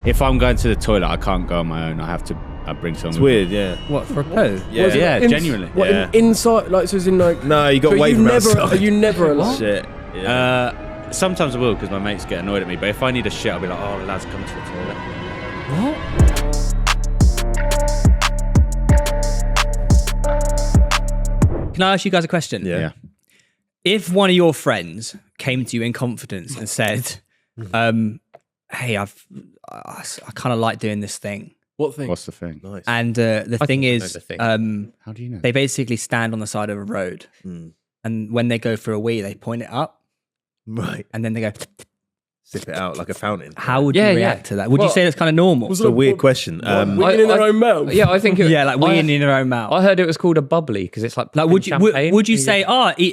If I'm going to the toilet, I can't go on my own. I have to bring someone. It's weird, yeah. What, for a poo? Yeah, genuinely. What, Yeah. inside, like, so it's in like... No, you got away from outside. Are you never allowed? Shit. Yeah. Sometimes I will because my mates get annoyed at me. But if I need a shit, I'll be like, "Oh, lads, come to the toilet." What? Can I ask you guys a question? Yeah. If one of your friends came to you in confidence and said, "Hey, I kind of like doing this thing," What thing? What's the thing? Nice. and the thing is, How do you know? they basically stand on the side of a road, and when they go for a wee, they point it up, Right. and then they go. Sip it out like a fountain. How would you react to that? Would you say that's kind of normal? It's a weird question. Weeing in their own mouth? Yeah, I think it, Yeah, like weeing in their own mouth. I heard it was called a bubbly because it's like Would you champagne. would you say,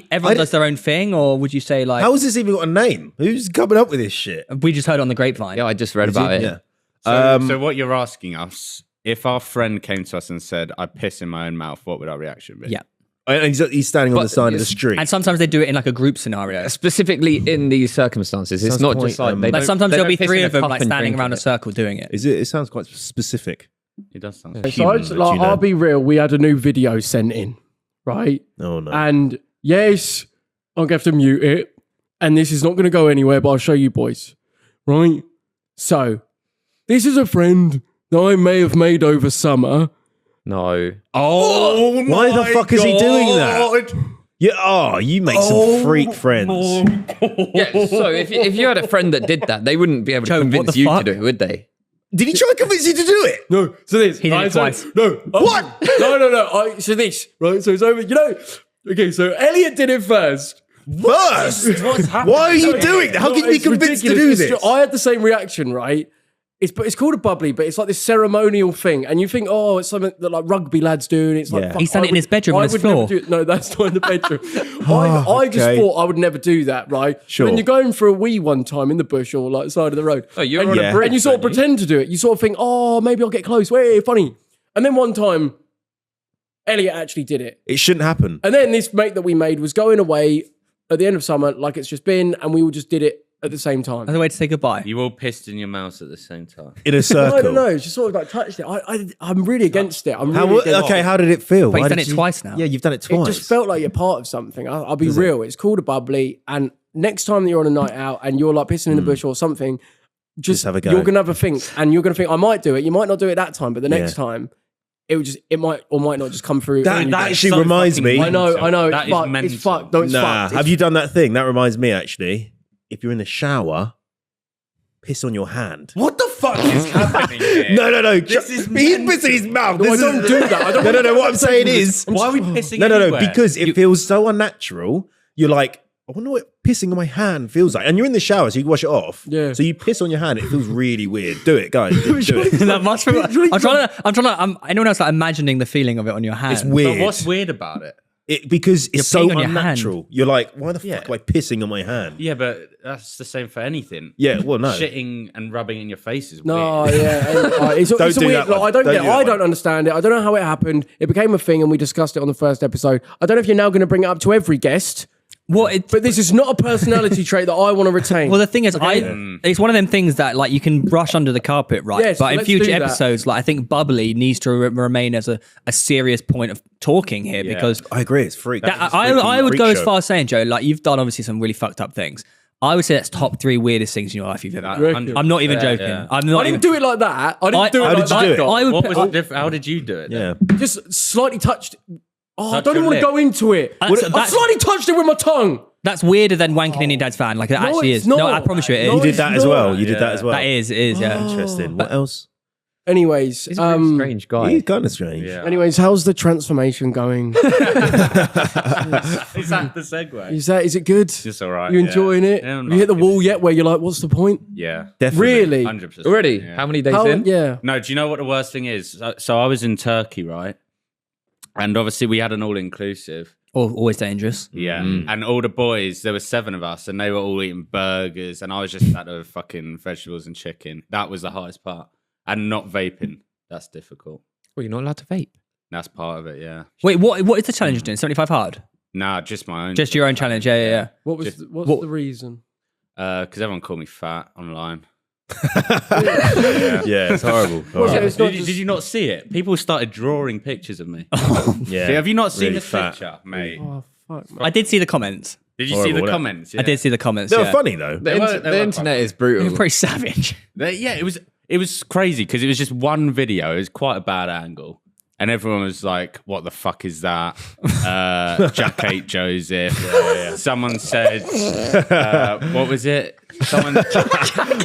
everyone does their own thing, or would you say like How has this even got a name? Who's coming up with this shit? we just heard it on the grapevine? Yeah, I just read about it. Yeah. So what you're asking us, if our friend came to us and said, "I piss in my own mouth," what would our reaction be? Yeah. And he's standing on the side of the street. And sometimes they do it in like a group scenario. Specifically in these circumstances, it's Sounds not quite, just like they Like don't- sometimes they there'll don't be piss three in a of them cup like and standing drink around a it. circle doing it. It sounds quite specific. It does sound. So I'll be real. We had a new video sent in, right? Oh, no. And yes, I'm going to have to mute it. And this is not going to go anywhere, but I'll show you boys. Right? So, this is a friend that I may have made over summer. No. Oh, why the fuck is he doing that? Yeah, you make some freak friends. Yeah, so if you had a friend that did that, they wouldn't be able to Joe, what convince the you fuck? to do it, would they? Did he try and convince you to do it? No, so this. He did it twice. What? No. So this, right? So it's over. Okay, so Elliot did it first. First? Why are you doing that? How can you be It's convinced to ridiculous. do It's this? I had the same reaction, right? It's called a bubbly, but it's like this ceremonial thing, and you think, oh, it's something that like rugby lads do, and it's like Yeah. fuck, He's done I it in his bedroom on I his would never floor. do it. No, that's not in the bedroom. I just okay. thought I would never do that, right? Sure. When you're going for a wee one time in the bush or like side of the road, Oh, you're and, on a bridge, and you sort of weren't pretend to do it. You sort of think, oh, maybe I'll get close. Wait, funny. And then one time, Elliot actually did it. It shouldn't happen. And then this mate that we made was going away at the end of summer, like it's just been, and we all just did it at the same time. As a way to say goodbye. You all pissed in your mouth at the same time. In a circle. I don't know. Just sort of like touched it. I'm really against it. I'm really against Okay, it. how did it feel? But Why you've done did it twice now. Yeah, you've done it It twice. just felt like you're part of something. I'll be real. It's called a bubbly, and next time that you're on a night out and you're like pissing in the bush or something, just have a go. You're gonna have a think, and you're gonna think I might do it. You might not do it that time, but the next time, it might or might not just come through. That anyway. actually so reminds fucking me. I know. That It's is fucked. mental. It's fucked. No, it's Nah, fucked. have you done that thing? That reminds me actually. If you're in the shower, piss on your hand. What the fuck is happening here? No. This is He's pissing his mouth. No, I don't do that. I don't No. What I'm saying is, Why are we pissing? no. anywhere? Because it feels so unnatural. You're like, I wonder what pissing on my hand feels like. And you're in the shower, so you can wash it off. Yeah. So you piss on your hand. It feels really weird. Do it, guys. Do it. That must be, I'm trying to. Anyone else like imagining the feeling of it on your hand? It's weird. But what's weird about it? Because it's so peeing on your hand. unnatural. You're like, why the Yeah. fuck am I pissing on my hand? Yeah, but that's the same for anything. Yeah, well, no. Shitting and rubbing in your face is No, weird. yeah. It's Don't a do weird. that one. I don't Don't get. do that I one. don't understand it. I don't know how it happened. It became a thing, and we discussed it on the first episode. I don't know if you're now going to bring it up to every guest, but this is not a personality trait that I want to retain. Well, the thing is, it's one of them things that like you can brush under the carpet, right? Yes, but in let's future do that. episodes, like I think bubbly needs to remain as a serious point of talking here because I agree. It's freak. I would go as far as saying, Joe, like you've done obviously some really fucked up things. I would say that's top 3 weirdest things in your life you've ever done. I'm not even joking. yeah. I'm not I even didn't do it like that. I didn't do it How like did you that. do it? I would What put- was the difference? How did you do it? Yeah. Just slightly touched. Oh, I Touch don't even your want to lip. go into it. I That's- slightly touched it with my tongue. That's weirder than wanking in your dad's van. Like it actually it's is. No, not. I promise you it is. No, You did it's that as not. well. You did that as well. That is, it is, yeah. Interesting. What else? Anyways, He's a really strange guy. He's kind of strange. Yeah. anyways, how's the transformation going? Is that the segue? Is it good? It's all right. You enjoying it? Yeah, I'm Have you hit the not wall kidding. yet? Where you're like, what's the point? Yeah. Definitely. Really? 100%. Already? Yeah. How many days How, in? yeah. No, do you know what the worst thing is? So I was in Turkey, right? And obviously we had an all-inclusive. Always dangerous. Yeah. And all the boys, there were 7 of us, and they were all eating burgers, and I was just at the fucking vegetables and chicken. That was the hardest part. And not vaping. That's difficult. Well, you're not allowed to vape. That's part of it, yeah. Wait, what is the challenge you're doing? 75 hard? Nah, just my own. Just your own challenge, yeah. What's Just- the reason? Because everyone called me fat online. Yeah, it's horrible. Yeah, it's not Did you not see it? People started drawing pictures of me. Yeah. See, have you not seen Really this fat. picture, mate? Oh, fuck. I did see the comments. Did you Horrible, see the wasn't it? comments? I did see the comments. They were yeah. funny though. The internet is They brutal. were pretty savage. Yeah, it was crazy because it was just one video. It was quite a bad angle. And everyone was like, what the fuck is that? Jack ate Joseph. Someone said, what was it?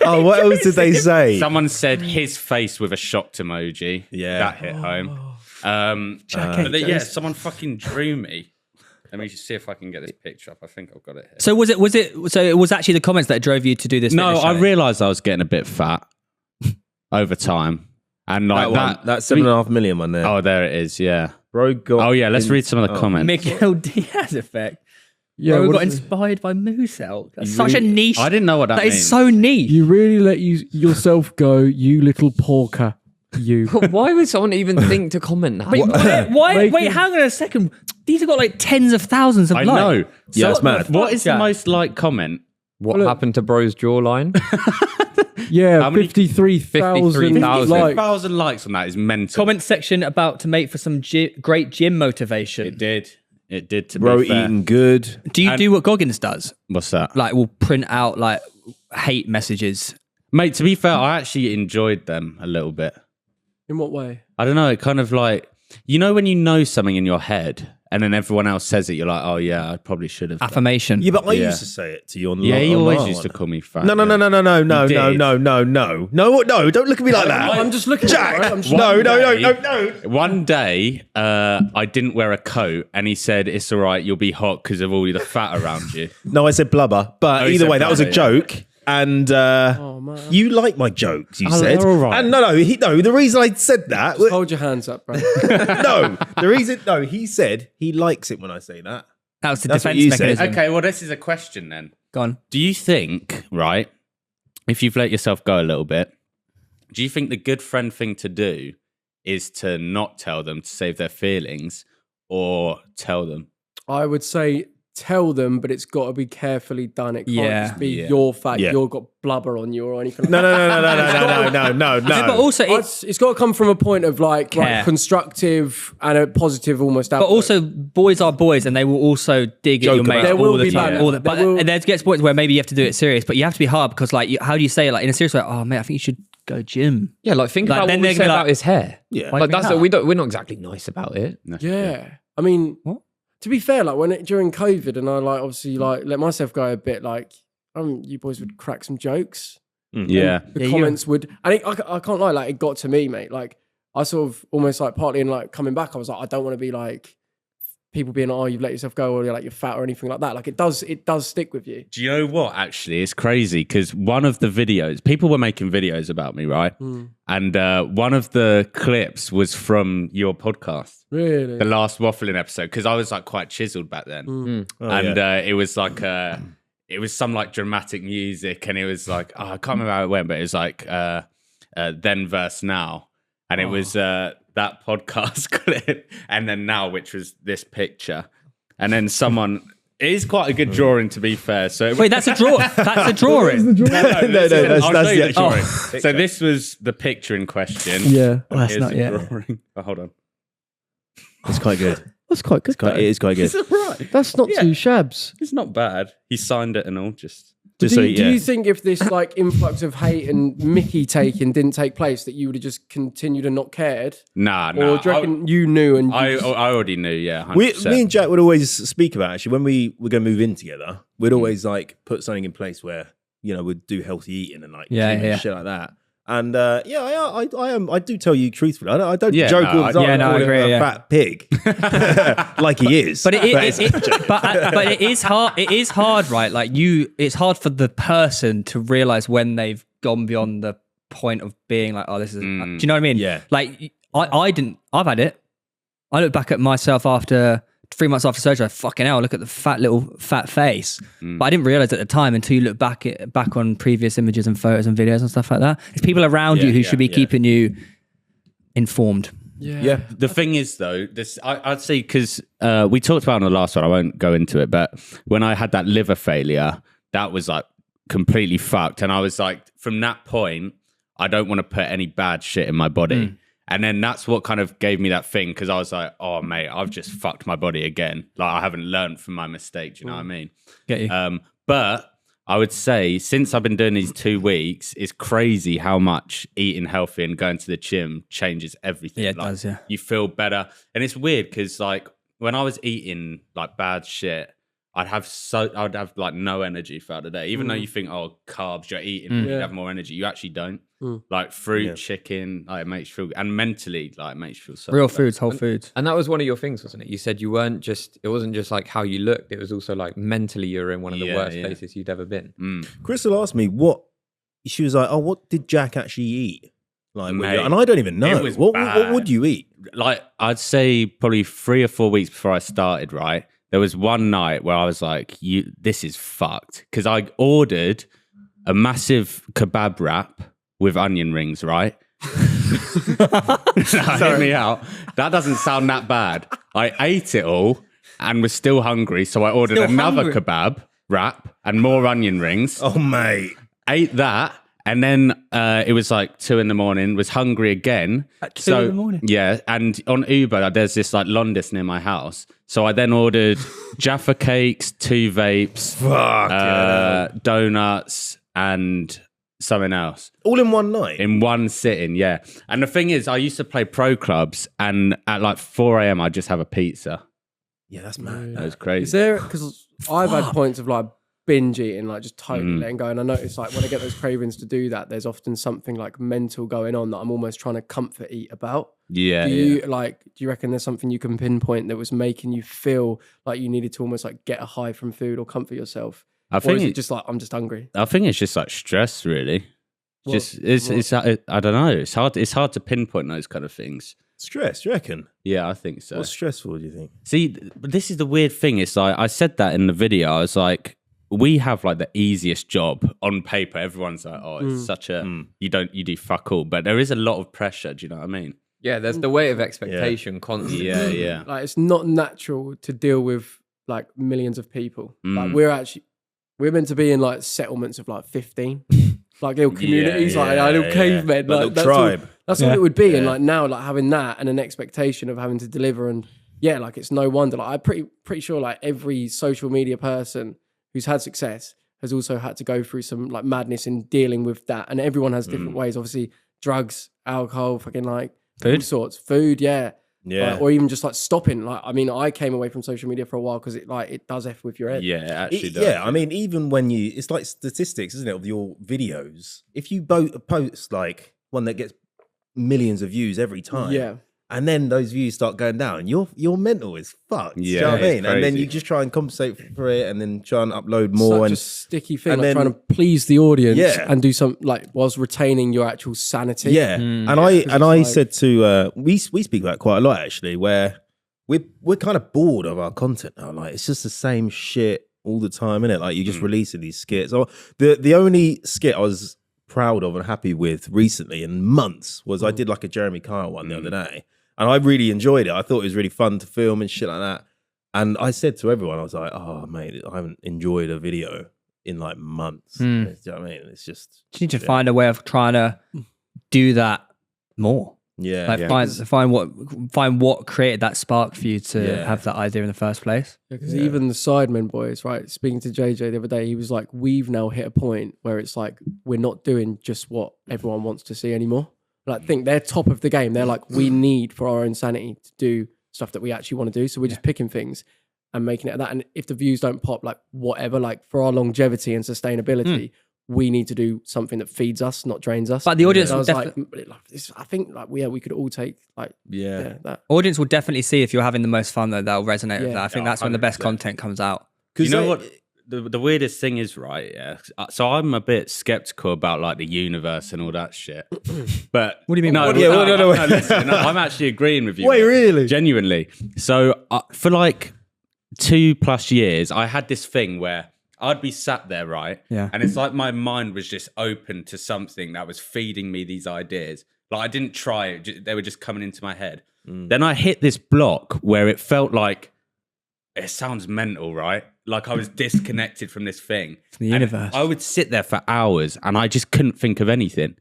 Oh, what else did they say? Someone said his face with a shocked emoji. Yeah. That hit home. Jack ate But yeah, Joseph. someone fucking drew me. Let me just see if I can get this picture up. I think I've got it here. So so it was actually the comments that drove you to do this? No, fitness I challenge? realised I was getting a bit fat over time. And like That's 7.5 million one there. Oh, there it is. Yeah. Bro got Oh, yeah. Let's read some of the comments. Miguel Diaz effect. Yeah, we what got is it? inspired by Moosel. That's such a niche. I didn't know what that That means. is so niche. You really let yourself go, you little porker. You. Why would someone even think to comment that? Wait, hang on a second. These have got like tens of thousands of I likes. know. Yeah, it's mad. What is the Jack? most liked comment? What happened to bro's jawline? Yeah, How many- 53,000 53,000. likes. 1,000 likes on that is mental. Comment section about to make for some great gym motivation. It did. It did to bro be fair. eating good. Do you do what Goggins does? What's that? Like, we'll print out like hate messages. Mate, to be fair, I actually enjoyed them a little bit. In what way? I don't know. It kind of like, you know, when you know something in your head and then everyone else says it, you're like, oh, yeah, I probably should have. Affirmation. Yeah, but I Yeah. used to say it to you on Yeah, he on always our used to one. call me fat. No, yeah. no, don't look at me like that. I'm just looking Jack, at it. Right? I'm just no. One day, I didn't wear a coat and he said, it's all right, you'll be hot because of all the fat around you. No, I said blubber, but Oh, you either said way, that was a blubber, yeah. joke. And man. you like my jokes, you Oh, said. they're all right. And no, the reason I said that, Hold your hands up, bro. he said he likes it when I say that. That was the That's what defense you said. mechanism. Okay, well, this is a question then. Go on. Do you think, right, if you've let yourself go a little bit, do you think the good friend thing to do is to not tell them to save their feelings or tell them? I would say tell them, but it's got to be carefully done. It can't Yeah. just be Yeah. your fact. Yeah. You've got blubber on you or anything like No. But also, It's got to come from a point of like Care. constructive and a positive almost but outlook. also, boys are boys, and they will also dig at Joke your about mates it. There all will the be time. bad- All the, there but will- and there gets points where maybe you have to do it serious, but you have to be hard because, like, how do you say it? Like in a serious way? Oh, mate, I think you should go gym. Yeah, like think Like, about then what we they're say gonna be about like- his hair. Yeah. Why Like bring that's that up? we're not exactly nice about it. yeah. I mean, What? to be fair, like during COVID, and I like obviously like let myself go a bit. Like, you boys would crack some jokes. Yeah. The Yeah, comments would, and I can't lie, like it got to me, mate. Like I sort of almost like partly in like coming back, I was like, I don't want to be like people being like, oh, you've let yourself go, or you're like you're fat or anything like that. Like it does stick with you. Do you know what? Actually, it's crazy because one of the videos, people were making videos about me, right? And one of the clips was from your podcast, Really? the last Wafflin episode, because I was like quite chiseled back then, and it was like it was some like dramatic music, and it was like I can't remember how it went, but it was like then verse now, and it was that podcast clip, and then now, which was this picture, and then someone. It is quite a good drawing, to be fair. So Wait, that's a draw. That's a drawing. No, that's the actual drawing. So this was the picture in question. Yeah. Oh, that's Here's not the yet. drawing. Oh, hold on. It's quite good. That's quite good. It is quite good. It's all right. That's not Yeah. too shabs. It's not bad. He signed it and all. Just Do Just so, you, do yeah. you think if this like influx of hate and Mickey taking didn't take place, that you would have just continued and not cared? nah. Or do you reckon you knew and you I just- already knew. Yeah. 100%. Me and Jack would always speak about actually when we were going to move in together. We'd always like put something in place where we'd do healthy eating and like Yeah, gym and yeah. shit like that. And I do tell you truthfully. I don't Yeah, joke no, all the time. yeah, no, I calling him agree, a yeah. fat pig, like he is. But but it is hard. It is hard, right? Like it's hard for the person to realize when they've gone beyond the point of being like, oh, this is. Do you know what I mean? Yeah. Like I didn't. I've had it. I look back at myself after 3 months after surgery. Fucking hell! Look at the fat face. But I didn't realize at the time until you look back on previous images and photos and videos and stuff like that. It's people around you who should be keeping you informed. yeah. The thing is, though, I'd say because we talked about it on the last one. I won't go into it, but when I had that liver failure, that was like completely fucked. And I was like, from that point, I don't want to put any bad shit in my body. And then that's what kind of gave me that thing, because I was like, oh, mate, I've just fucked my body again. Like, I haven't learned from my mistake. Do you know what I mean? Get you. But I would say since I've been doing these 2 weeks, it's crazy how much eating healthy and going to the gym changes everything. Yeah, it does, yeah. You feel better. And it's weird because, like, when I was eating, like, bad shit, I'd have like no energy throughout the day. Even though you think, oh, carbs, you're eating, you have more energy. You actually don't. Like fruit, chicken, like, it makes you feel, and mentally, like, it makes you feel so Real better. foods, whole foods. And that was one of your things, wasn't it? You said it wasn't just like how you looked. It was also like mentally you were in one of the worst places you'd ever been. Crystal asked me she was like, oh, what did Jack actually eat? Like, Mate, and I don't even know. it was What bad. would you eat? Like, I'd say probably 3 or 4 weeks before I started, right? There was one night where I was like, this is fucked. Because I ordered a massive kebab wrap with onion rings, right? Hear me out. That doesn't sound that bad. I ate it all and was still hungry. So I ordered another kebab wrap and more onion rings. Oh, mate. Ate that. And then it was like 2 a.m, was hungry again. At 2 a.m? Yeah. And on Uber, there's this like Londis near my house. So I then ordered Jaffa cakes, 2 vapes, donuts, and something else. All in one night? In one sitting, yeah. And the thing is, I used to play pro clubs, and at like 4 a.m, I'd just have a pizza. Yeah, that's mad. That was crazy. Is there, because I've had points of like binge eating, like just totally letting go. And I notice like when I get those cravings to do that, there's often something like mental going on that I'm almost trying to comfort eat about. Yeah. Do you reckon there's something you can pinpoint that was making you feel like you needed to almost like get a high from food or comfort yourself? I think or is it just like, I'm just hungry? I think it's just like stress, really. It's I don't know. It's hard to pinpoint those kind of things. Stress, do you reckon? Yeah, I think so. What's stressful, do you think? See, but this is the weird thing. It's like, I said that in the video. I was like, we have like the easiest job on paper. Everyone's like, oh, it's such a, you do fuck all. But there is a lot of pressure. Do you know what I mean? Yeah, there's the weight of expectation constantly. Yeah. Like it's not natural to deal with like millions of people. Like we're meant to be in like settlements of like 15. Like little communities, like little cavemen. Like little tribe. That's all it would be. And like now, like having that and an expectation of having to deliver, and like it's no wonder. Like I'm pretty sure like every social media person who's had success has also had to go through some like madness in dealing with that. And everyone has different ways. Obviously, drugs, alcohol, fucking like all sorts, food, Yeah. or even just like stopping. Like, I mean, I came away from social media for a while because it does F with your head. Yeah, it actually does. Yeah, I mean, even when it's like statistics, isn't it, of your videos? If you post like one that gets millions of views every time, and then those views start going down, your mental is fucked. Yeah, do you know what I mean? crazy. And then you just try and compensate for it, and then try and upload more. Such a sticky thing, and like then, trying to please the audience Yeah. and do some like whilst retaining your actual sanity. Yeah, and I said to we speak about it quite a lot actually, where we're kind of bored of our content now. Like it's just the same shit all the time, innit? Like you just releasing these skits. Oh, the only skit I was proud of and happy with recently in months was I did like a Jeremy Kyle one the other day, and I really enjoyed it. I thought it was really fun to film and shit like that. And I said to everyone, I was like, "Oh mate, I haven't enjoyed a video in like months." Do you know what I mean? It's just You need to find a way of trying to do that more. yeah. Find what created that spark for you to have that idea in the first place. Because even the Sidemen boys, right? Speaking to JJ the other day, he was like, "We've now hit a point where it's like we're not doing just what everyone wants to see anymore. Like, I think they're top of the game. They're like, we need for our own sanity to do stuff that we actually want to do. So we're just picking things and making it that. And if the views don't pop, like whatever, like for our longevity and sustainability." We need to do something that feeds us, not drains us. But the audience And I will was definitely like, I think like we could all take like that. audience will definitely see if you're having the most fun though. That'll resonate with that. I think that's when the best 100%. content comes out. You know what? The weirdest thing is, right? Yeah. So I'm a bit skeptical about like the universe and all that shit. But What do you mean? No, No. listen, no, I'm actually agreeing with you. Wait, mate. really? Genuinely. So for like 2+ years, I had this thing where I'd be sat there, right? Yeah. And it's like my mind was just open to something that was feeding me these ideas. Like I didn't try it; they were just coming into my head. Then I hit this block where it felt like it sounds mental, right? Like I was disconnected from this thing. The universe. I would sit there for hours and I just couldn't think of anything.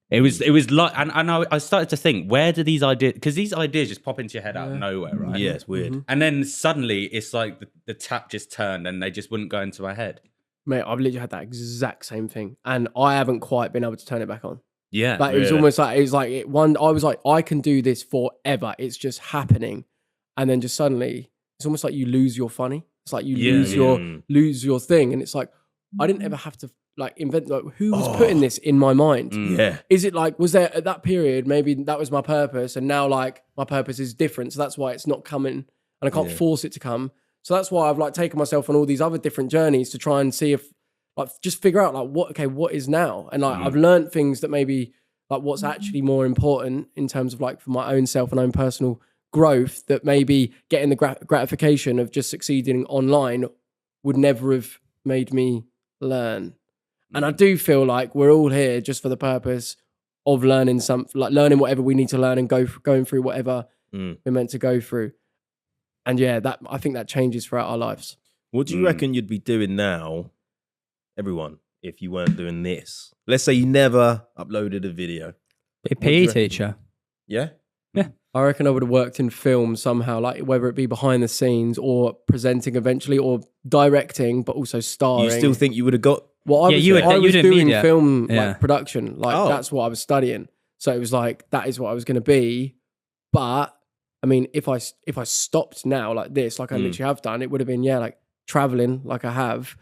It was like, and I started to think, where do these ideas, because these ideas just pop into your head out of nowhere, right? Yeah, it's weird. And then suddenly it's like the tap just turned and they just wouldn't go into my head. Mate, I've literally had that exact same thing, and I haven't quite been able to turn it back on. Yeah. Like it was almost like I was like, I can do this forever. It's just happening, and then just suddenly, it's almost like you lose your funny. It's like you lose your thing, and it's like I didn't ever have to like invent. Like, who was putting this in my mind? Yeah. Is it like, was there at that period? Maybe that was my purpose, and now like my purpose is different, so that's why it's not coming, and I can't force it to come. So that's why I've like taken myself on all these other different journeys to try and see if like just figure out like what is now, and like I've learned things that maybe like what's actually more important in terms of like for my own self and own personal growth, that maybe getting the gratification of just succeeding online would never have made me learn. And I do feel like we're all here just for the purpose of learning learning whatever we need to learn and going through whatever we're meant to go through. And yeah, I think that changes throughout our lives. What do you reckon you'd be doing now, everyone, if you weren't doing this? Let's say you never uploaded a video. Be a PE teacher. Yeah? I reckon I would have worked in film somehow, like whether it be behind the scenes or presenting eventually or directing, but also starring. You still think you would have got... Well, I was doing media. film like production. Like that's what I was studying. So it was like, that is what I was going to be. But I mean, if I stopped now like this, like I literally have done, it would have been, like traveling like I have.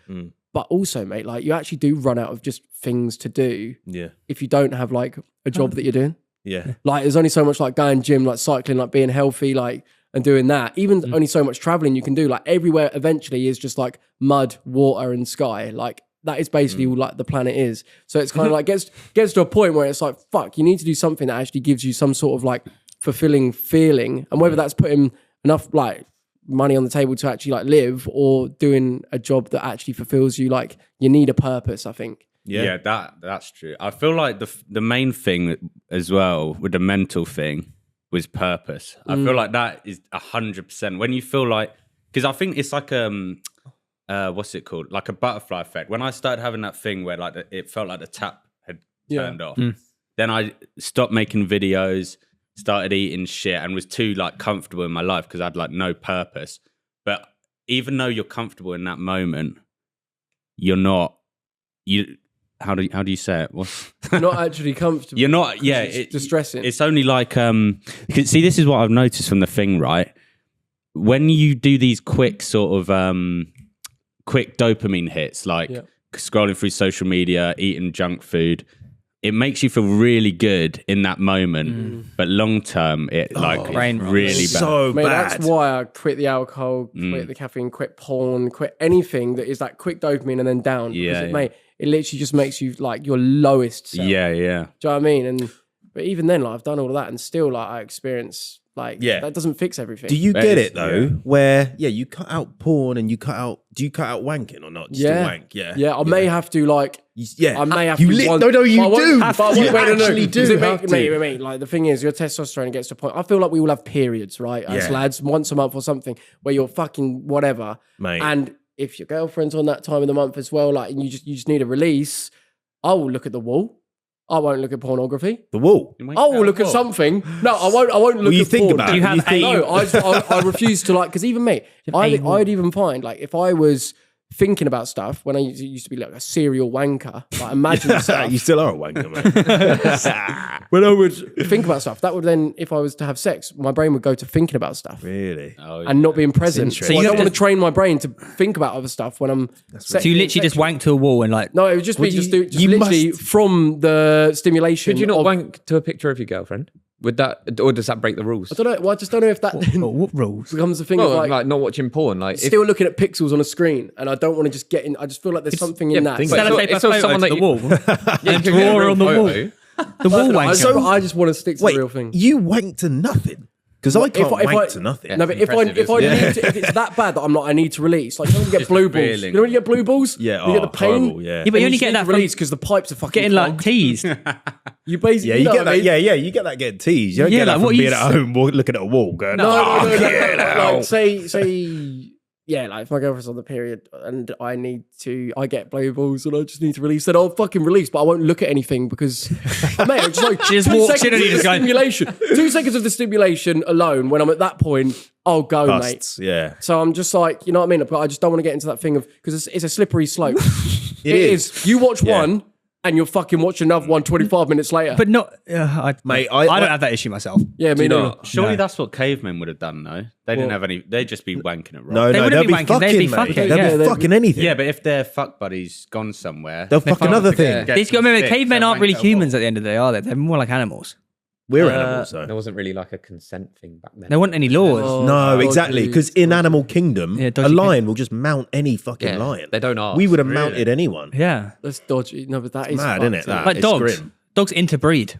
But also, mate, like you actually do run out of just things to do. Yeah. If you don't have like a job that you're doing. Yeah. Like there's only so much like going gym, like cycling, like being healthy, like and doing that. Even only so much traveling you can do. Like everywhere eventually is just like mud, water and sky. Like that is basically all like the planet is. So it's kind of like gets to a point where it's like, fuck, you need to do something that actually gives you some sort of like fulfilling feeling. And whether that's putting enough like money on the table to actually like live or doing a job that actually fulfills you, like you need a purpose, I think. Yeah, that's true. I feel like the main thing as well with the mental thing was purpose. I feel like that is 100%. When you feel like, because I think it's like what's it called? Like a butterfly effect. When I started having that thing where like it felt like the tap had turned off, then I stopped making videos, started eating shit, and was too like comfortable in my life because I had like no purpose. But even though you're comfortable in that moment, you're not. How do you say it? You're not actually comfortable. You're not. Yeah, it's distressing. It's only like see, this is what I've noticed from the thing, right? When you do these quick sort of quick dopamine hits, like scrolling through social media, eating junk food, it makes you feel really good in that moment, but long term, it really bad. So Mate, bad. that's why I quit the alcohol, quit the caffeine, quit porn, quit anything that is that quick dopamine and then down. Because it literally just makes you like your lowest self. Yeah. Do you know what I mean? But even then, like I've done all of that and still like I experience like that doesn't fix everything. Do you get it though? Where you cut out porn and do you cut out wanking or not? Just to wank, yeah. I may have to like. I may have to. You do. Actually do. Mate, like the thing is, your testosterone gets to a point. I feel like we all have periods, right? As lads, once a month or something, where you're fucking whatever, mate. And if your girlfriend's on that time of the month as well, like, and you just need a release, I will look at the wall. I won't look at pornography. The wall. I will look at something. No, I won't look at think porn. about it. No, I refuse to like, because even me, I'd even find like if I was thinking about stuff when I used to be like a serial wanker, like imagine stuff. You still are a wanker, man. When I would think about stuff, that would then, if I was to have sex, my brain would go to thinking about stuff. Really? And not being present. So I don't want to train my brain to think about other stuff when I'm So you literally just wank to a wall and like... No, it would just be literally from the stimulation. Could you not wank to a picture of your girlfriend? Would that, or does that break the rules? I don't know. Well, I just don't know if that what rules becomes a thing of like not watching porn. Like still looking at pixels on a screen, and I don't want to just get in. I just feel like there's something in that. Someone the wall and draw on the wall. The wall wanker. I just want to stick to the real thing. You wank to nothing. Because I can't wank to nothing. No, but if I need to, if it's that bad that I need to release, like you know when you get blue balls. You know when you get blue balls? Yeah, you get the pain. horrible, yeah. But you only get that release because the pipes are fucking getting like teased. You basically, Yeah, you get that. Yeah, you get that getting teased. You don't get that like, from being at home looking at a wall going, No, hell. like, say, yeah, like if my girlfriend's on the period and I get blow balls and I just need to release, then I'll fucking release, but I won't look at anything because, mate, I'm just like, She just 2 walks seconds in and you of just the go- stimulation. 2 seconds of the stimulation alone, when I'm at that point, I'll go, Busts, mate. yeah. So I'm just like, you know what I mean? But I just don't want to get into that thing of, because it's a slippery slope. It is. You watch one and you'll fucking watch another one 25 minutes later. But not, Mate, I don't have that issue myself. yeah, me neither. Surely that's what cavemen would have done, though. They didn't have any. They'd just be wanking it wrong. No, They no, wouldn't they'll be be wanking, fucking, they'd be mate. fucking, They'll yeah. be fucking anything. Yeah, but if their fuck buddy's gone somewhere, They'll fuck another thing. These remember, cavemen aren't really humans at the end of the day, are they? They're more like animals. We're animals, though. There wasn't really like a consent thing back then. There weren't any laws. Oh, No, dodgy, exactly. Because in Animal Kingdom, Yeah, a dodgy lion will just mount any fucking lion. They don't ask. We would have mounted anyone. Yeah. That's dodgy. No, but that is Mad, fucked, isn't it? That Like it's dogs. grim. Dogs interbreed.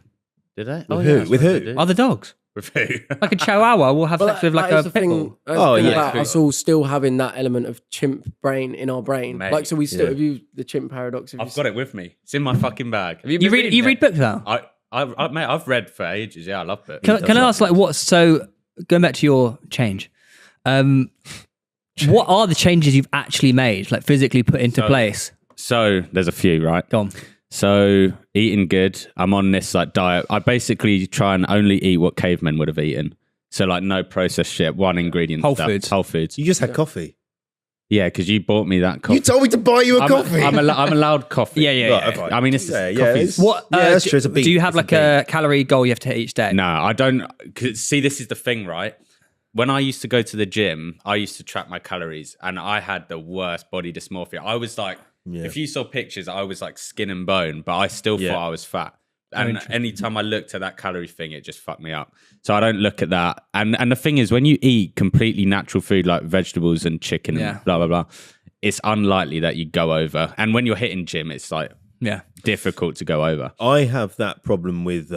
did they? With who? With who? Other dogs. With who? Like a chihuahua will have But sex with like that a is the pit thing. bull. That's Oh, the thing yeah. about us all still having that element of chimp brain in our brain. Mate, Like, so we still yeah. have you the chimp paradox. I've got it with me. It's in my fucking bag. Have you, You been read reading it? books now? Mate, I've read for ages. Yeah, I love it. Can I ask, like, so going back to your change, what are the changes you've actually made, like physically put into place? So there's a few, right? Go on. So eating good. I'm on this like diet. I basically try and only eat what cavemen would have eaten. So like no processed shit, one ingredient Whole stuff. foods. Whole foods. You just had coffee. Yeah, because you bought me that coffee. You told me to buy you a coffee. I'm allowed coffee. Yeah. Right, I mean, this is it's- coffee's. What? Yeah, that's true. It's a beat. Do you have It's like a a calorie goal you have to hit each day? No, I don't. 'Cause see, this is the thing, right? When I used to go to the gym, I used to track my calories, and I had the worst body dysmorphia. I was like, if you saw pictures, I was like skin and bone, but I still thought I was fat. And anytime I looked at that calorie thing, it just fucked me up. So I don't look at that. And the thing is, when you eat completely natural food like vegetables and chicken and blah, blah, blah, it's unlikely that you go over. And when you're hitting gym, it's like difficult to go over. I have that problem with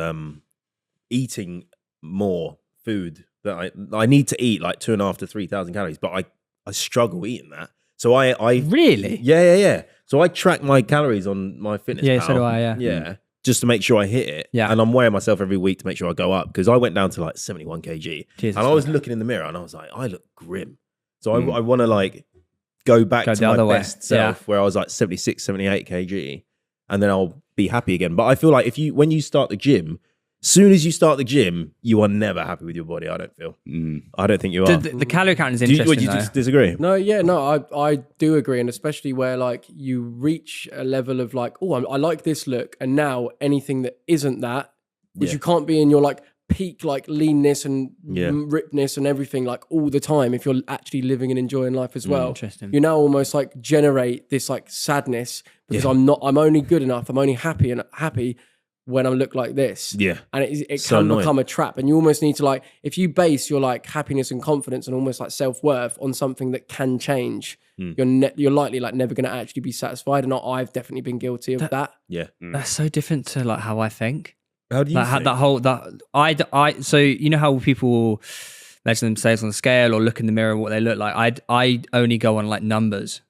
eating more food that I need to eat like 2,500 to 3,000 calories, but I struggle eating that. So I Really? Yeah. So I track my calories on my fitness. Yeah, so do I, yeah. Yeah. Just to make sure I hit it. Yeah. And I'm weighing myself every week to make sure I go up because I went down to like 71 kg. Jesus, and I was looking in the mirror and I was like, I look grim. So I want to like go back Go to the my other way. best self where I was like 76, 78 kg. And then I'll be happy again. But I feel like when you start the gym, soon as you start the gym, you are never happy with your body, I don't feel. I don't think you are. The calorie count is Do you interesting, though. disagree? No, I do agree, and especially where like you reach a level of like, oh, I like this look, and now anything that isn't that, which you can't be in your like peak like leanness and rippedness and everything like all the time if you're actually living and enjoying life as well. Interesting. You now almost like generate this like sadness because I'm only good enough, I'm only happy when I look like this. Yeah. And it So can annoying. become a trap. And you almost need to like, if you base your like happiness and confidence and almost like self-worth on something that can change, you're likely like never going to actually be satisfied. And I've definitely been guilty of that. Yeah. That's so different to like how I think. How do you think? So you know how people measure themselves on a scale or look in the mirror what they look like. I only go on like numbers.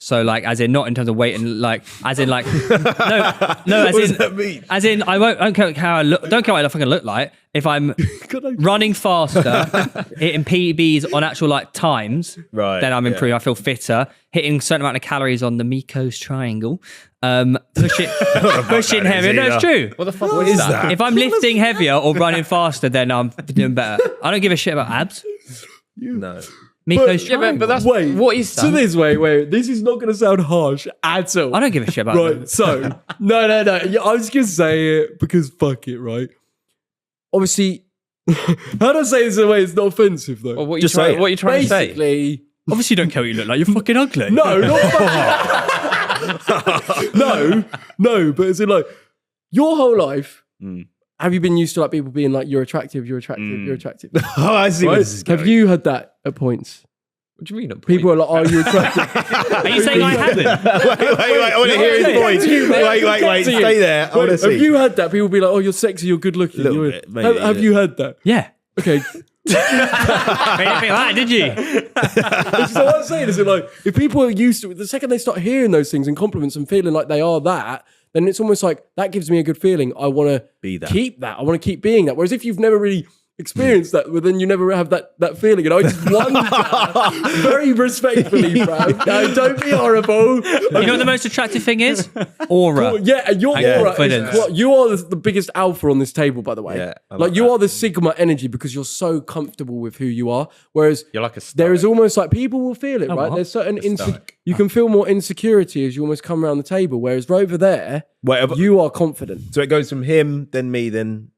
So like, as in not in terms of weight and like, as in like, no, What does that mean? as in I don't care how I look. Don't care what I fucking look like. If I'm running faster, hitting PBs on actual like times, Right, then I'm yeah. improving. I feel fitter. Hitting a certain amount of calories on the Miko's triangle. Pushing heavier. No, it's true. What the fuck is that? If I'm lifting heavier or running faster, then I'm doing better. I don't give a shit about abs. No. Miko's Yeah, triangle. but that's Wait, what is that? So wait. This is not going to sound harsh at all. I don't give a shit about them. Right, so, no. Yeah, I was going to say it because fuck it, right? Obviously, how do I say this in a way it's not offensive, though? Well, what Just say it. are you trying to say? Basically, Obviously, you don't care what you look like. You're fucking ugly. no, not fucking... No, but it's in like, your whole life, have you been used to like people being like, you're attractive? Oh, I see Right? where this is going. Have you had that at points? What do you mean? People are like, are you attractive? Are you saying I haven't? wait, I want to hear his voice. Wait, stay there. I want to Have see. you had that? People be like, oh, you're sexy, you're good looking. Little You're- bit, maybe, have yeah. you had that? Yeah. Okay. You didn't think that, did you? So what I'm saying is that like, if people are used to it, the second they start hearing those things and compliments and feeling like they are that, then it's almost like that gives me a good feeling. I want to Be that. keep that. I want to keep being that. Whereas if you've never really experienced that, well, then you never have that feeling. And I just wonder, very respectfully, bro. No, don't be horrible. You know what the most attractive thing is? Aura. Yeah, and your aura confidence. is what you are the biggest alpha on this table, by the way. Yeah, I like like you that. are the Sigma energy because you're so comfortable with who you are. Whereas You're like a there is stoic. almost like people will feel it, right? what? There's certain stoic. you can feel more insecurity as you almost come around the table. Whereas over there, Whatever. you are confident. So it goes from him, then me, then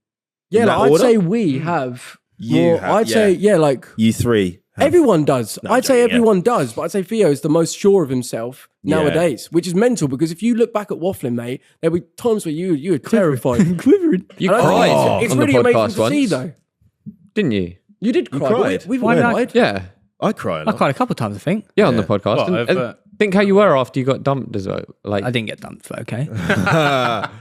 Yeah, in like that I'd order? say we have You more. have- I'd say like you three. have- everyone does. No, I'm I'd say joking, yeah. everyone does, but I'd say Theo is the most sure of himself nowadays, which is mental because if you look back at Wafflin, mate, there'll be times where you were terrified. Quivering. You And I think cried it's on really the amazing podcast to see, once, though. didn't you? You did cry. cried? We've Why all did I- cried. Yeah, I cry a I lot. cried a couple of times, I think. yeah, on the podcast. What, And over- think how you were after you got dumped as well. Like, I didn't get dumped, but okay.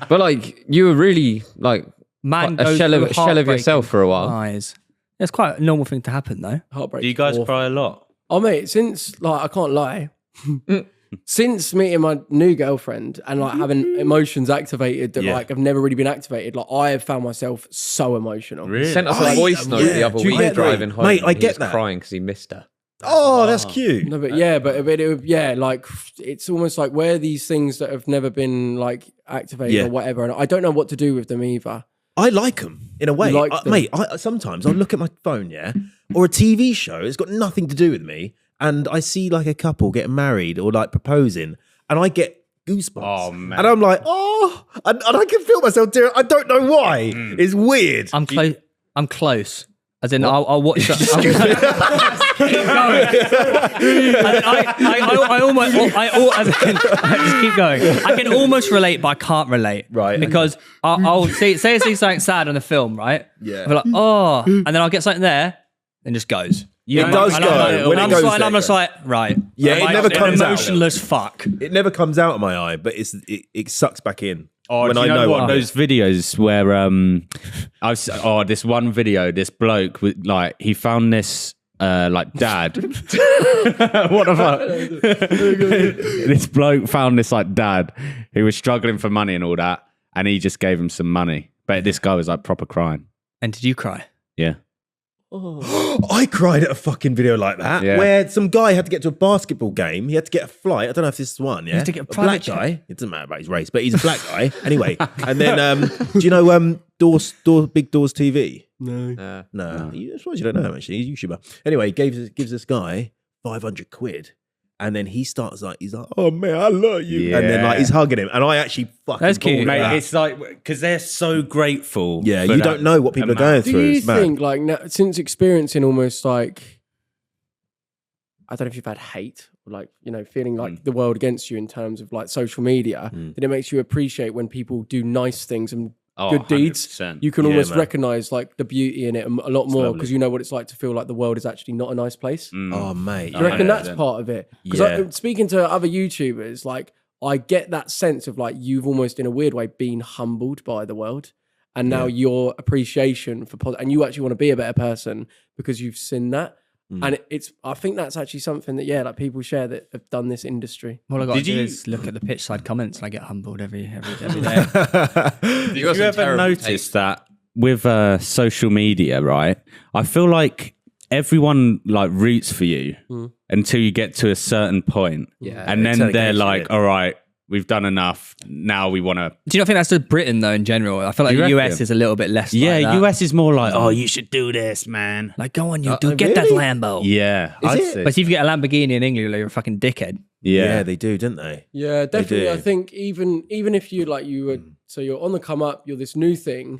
but like you were really like Man a goes shell through of heartbreak yourself for a while. Eyes. It's quite a normal thing to happen, though. Heartbreak. Do you guys Awful. cry a lot? Oh, mate, since, like, I can't lie. Since meeting my new girlfriend and like having emotions activated that Yeah. like have never really been activated, like I have found myself so emotional. Really? Sent us I- a voice note yeah. the other Do you week get that? driving home. Mate, I and he get was that. crying because he missed her. Oh, that's cute. No, but yeah, yeah, like it's almost like where these things that have never been like activated Yeah. or whatever, and I don't know what to do with them either. I like them in a way. You like them? Mate, sometimes I'll look at my phone, yeah, or a TV show. It's got nothing to do with me. And I see like a couple getting married or like proposing, and I get goosebumps. Oh, man. And I'm like, oh, and I can feel myself doing it. I don't know why. It's weird. I'm close. I'm close. As in, I'll watch that. I almost, just keep going. I can almost relate, but I can't relate. Right. Because I'll say I see something sad on the film, right? Yeah. I'll be like, oh, and then I'll get something there, and just goes. It does And go. I'm like, When and it goes I'm just there. like, right. Yeah, I'm it like, never an comes out. emotionless fuck. It never comes out of my eye, but it sucks back in. Oh, when do you I know know what? I'm Those videos where this one video, this bloke with like he found this like dad. What the fuck? This bloke found this like dad who was struggling for money and all that, and he just gave him some money. But this guy was like proper crying. And did you cry? Yeah. I cried at a fucking video like that, Yeah. where some guy had to get to a basketball game. He had to get a flight. I don't know if this is the one. Yeah, had to get a black private guy. It doesn't matter about his race, but he's a black guy anyway. And then, do you know Big Doors TV? No. No, I suppose you don't know him actually. He's a YouTuber. Anyway, he gives this guy 500 quid. And then he's like, oh man, I love you. And then like he's hugging him. And I actually fucking That's cute. bawled Mate, at that. it's like because they're so grateful. Yeah, for you that don't know what people are going amount. Do through. you It's mad. think like now, since experiencing almost like I don't know if you've had hate or like feeling like the world against you in terms of like social media, that it makes you appreciate when people do nice things and Oh, good deeds. 100%. You can Yeah, almost man. recognize like the beauty in it a lot more lovely. because you know what it's like to feel like the world is actually not a nice place. Oh mate, Do you reckon that's 100%. part of it? Because Yeah. speaking to other YouTubers, like I get that sense of like you've almost in a weird way been humbled by the world, and now your appreciation for and you actually want to be a better person because you've seen that. And I think that's actually something that like people share that have done this industry. All I got to Did do you- is look at the pitch side comments and I get humbled every day. Did you ever notice that with social media, right? I feel like everyone like roots for you until you get to a certain point. Yeah, And it's then they're dedication, like, yeah. all right, we've done enough. Now we want to. Do you not think that's just Britain though in general? I feel like You the US reckon? is a little bit less. Yeah, like that. US is more like, oh, you should do this, man. Like go on, you do get that really? Lambo. Yeah. I'd it? say. But if you get a Lamborghini in England, you're a fucking dickhead. yeah, Yeah. they do, don't they? Yeah, definitely. do. I think even if you were so you're on the come up, you're this new thing.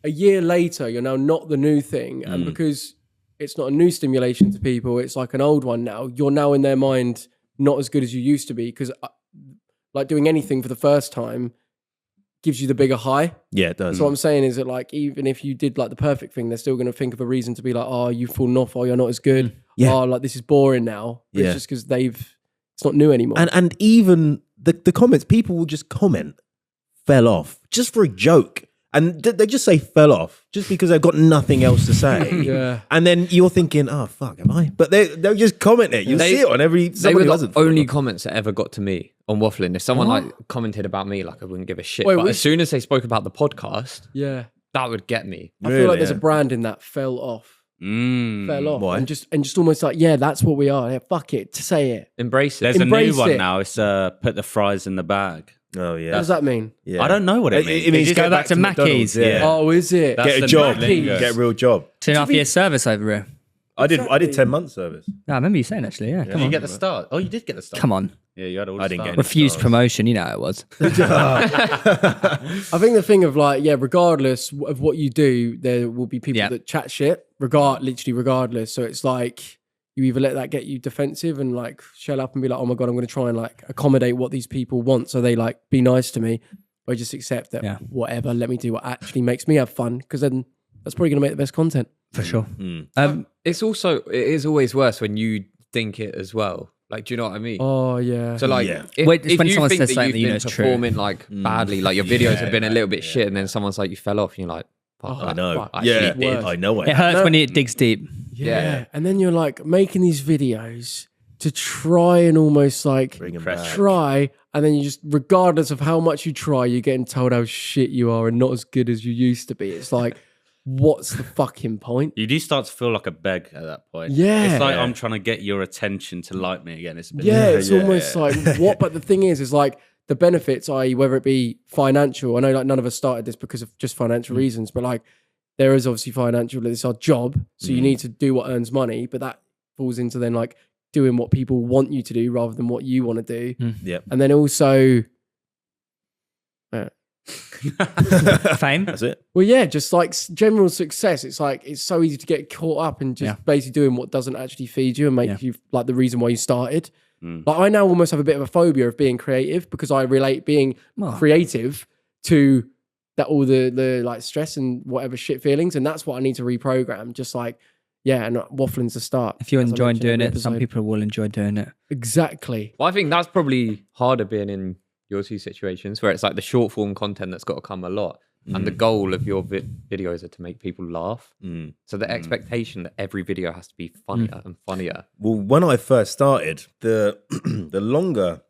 A year later, you're now not the new thing, and because it's not a new stimulation to people, it's like an old one now. You're now in their mind not as good as you used to be because like doing anything for the first time gives you the bigger high. Yeah, it does. So what I'm saying is that like even if you did like the perfect thing, they're still going to think of a reason to be like, oh, you've fallen off, or you're not as good. Yeah. Oh, like this is boring now. But Yeah. It's just because it's not new anymore. And even the comments, people will just comment, fell off just for a joke. And they just say fell off just because they've got nothing else to say. Yeah. And then you're thinking, oh, fuck, am I? But they'll just comment it. You see it on every... They were somebody the only comments that ever got to me on Wafflin. If someone like commented about me, like I wouldn't give a shit. Wait, but as soon as they spoke about the podcast, Yeah. that would get me. I feel like there's a brand in that fell off. Fell off. Why? And just almost like, yeah, that's what we are. Yeah, fuck it. Say it. Embrace it. There's a new Embrace one it. now. It's put the fries in the bag. Oh, yeah. What does that mean? Yeah. I don't know what it means. It means Just go back to McDonald's, Mackey's. Oh, is it? That's Get a the job. new lingo. Get a real job. 2.5 year service over here. I did 10 months service. No, I remember you saying actually. Yeah, come Did you on. get the start? Oh, you did get the start. Come on. Yeah, you had all the I didn't get stars. any. Refused stars. promotion. You know how it was. I think the thing of like, yeah, regardless of what you do, there will be people that chat shit, literally regardless. So it's like you either let that get you defensive and like shell up and be like, oh my God, I'm going to try and like accommodate what these people want. So they like be nice to me, or just accept that whatever, let me do what actually makes me have fun. Because then that's probably going to make the best content. For sure. It is always worse when you think it as well. Like, do you know what I mean? Oh yeah. So like, if, When if you someone think says that something you've that you know been is true. performing like badly, like your videos have been a little bit shit, and then someone's like, you fell off, and you're like, fuck, I know. fuck, I Yeah, actually did. I know. It hurts when it digs deep. Yeah. And then you're like making these videos to try and almost like Bring 'em back. try, and then you just, regardless of how much you try, you're getting told how shit you are and not as good as you used to be. It's like, what's the fucking point? You do start to feel like a beg at that point. Yeah. It's like I'm trying to get your attention to like me again. It's a bit It's almost like what? But the thing is like the benefits, i.e., whether it be financial. I know like none of us started this because of just financial reasons, but like there is obviously financial. It's our job, so you need to do what earns money. But that falls into then like doing what people want you to do rather than what you want to do. Yep. And then also, Fame. That's it. well, yeah, just like general success. It's like it's so easy to get caught up in just basically doing what doesn't actually feed you and make you like the reason why you started. Like I now almost have a bit of a phobia of being creative because I relate being creative to that all the like stress and whatever shit feelings, and that's what I need to reprogram. Just like and waffling's the start. If you're as I enjoying mentioned doing every it, some episode. people will enjoy doing it. Exactly. Well, I think that's probably harder being in your two situations where it's like the short form content that's got to come a lot. And the goal of your videos are to make people laugh. So the expectation that every video has to be funnier and funnier. Well, when I first started, the the longer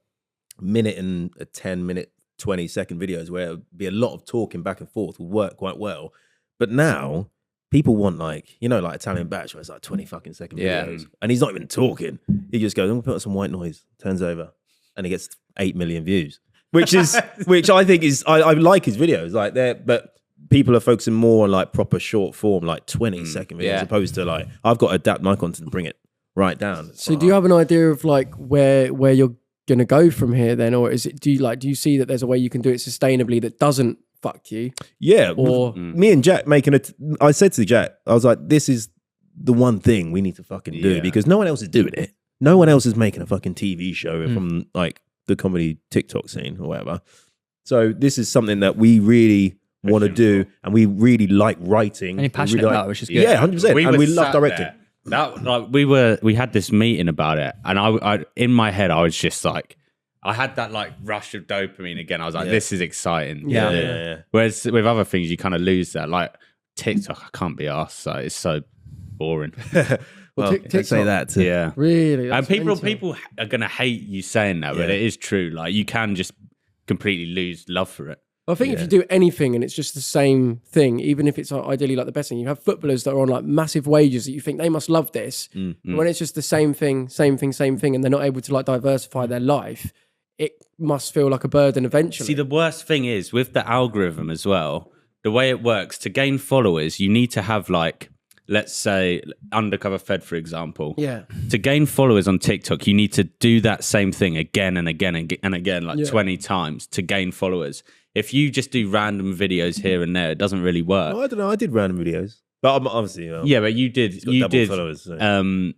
minute and 10-minute, 20-second videos where it would be a lot of talking back and forth would work quite well. But now people want like, you know, like Italian Batch where it's like 20 fucking second videos. And he's not even talking. He just goes, I'm gonna put on some white noise, turns over, and he gets 8 million views. Which I think is I like his videos like that, but people are focusing more on like proper short form, like 20-second videos, as opposed to like I've got to adapt my content and bring it right down. So do you have an idea of like where you're gonna go from here then, or is it do you see that there's a way you can do it sustainably that doesn't fuck you? Yeah, Or me and Jack making it. I said to Jack, I was like, this is the one thing we need to fucking do because no one else is doing it. No one else is making a fucking TV show from like the comedy TikTok scene or whatever. So this is something that we really want to do, and we really like writing. And you're passionate about it, which is good. Yeah, 100%. And we love directing. That like we had this meeting about it, and I in my head I was just like, I had that like rush of dopamine again. I was like, this is exciting. Yeah. Whereas with other things, you kind of lose that. Like TikTok, I can't be asked. So it's so boring. Well, I'd say that too. Yeah. Really? And That's mental. people are gonna hate you saying that, but it is true. Like you can just completely lose love for it. I think if you do anything and it's just the same thing, even if it's ideally like the best thing, you have footballers that are on like massive wages that you think they must love this. But when it's just the same thing, and they're not able to like diversify their life, it must feel like a burden eventually. See, the worst thing is with the algorithm as well, the way it works, to gain followers, you need to have like, let's say Undercover Fed, for example. Yeah. To gain followers on TikTok, you need to do that same thing again and again and again, like 20 times to gain followers. If you just do random videos here and there, it doesn't really work. Oh, I don't know. I did random videos, but I'm obviously Yeah, but you did. You did. Followers, so.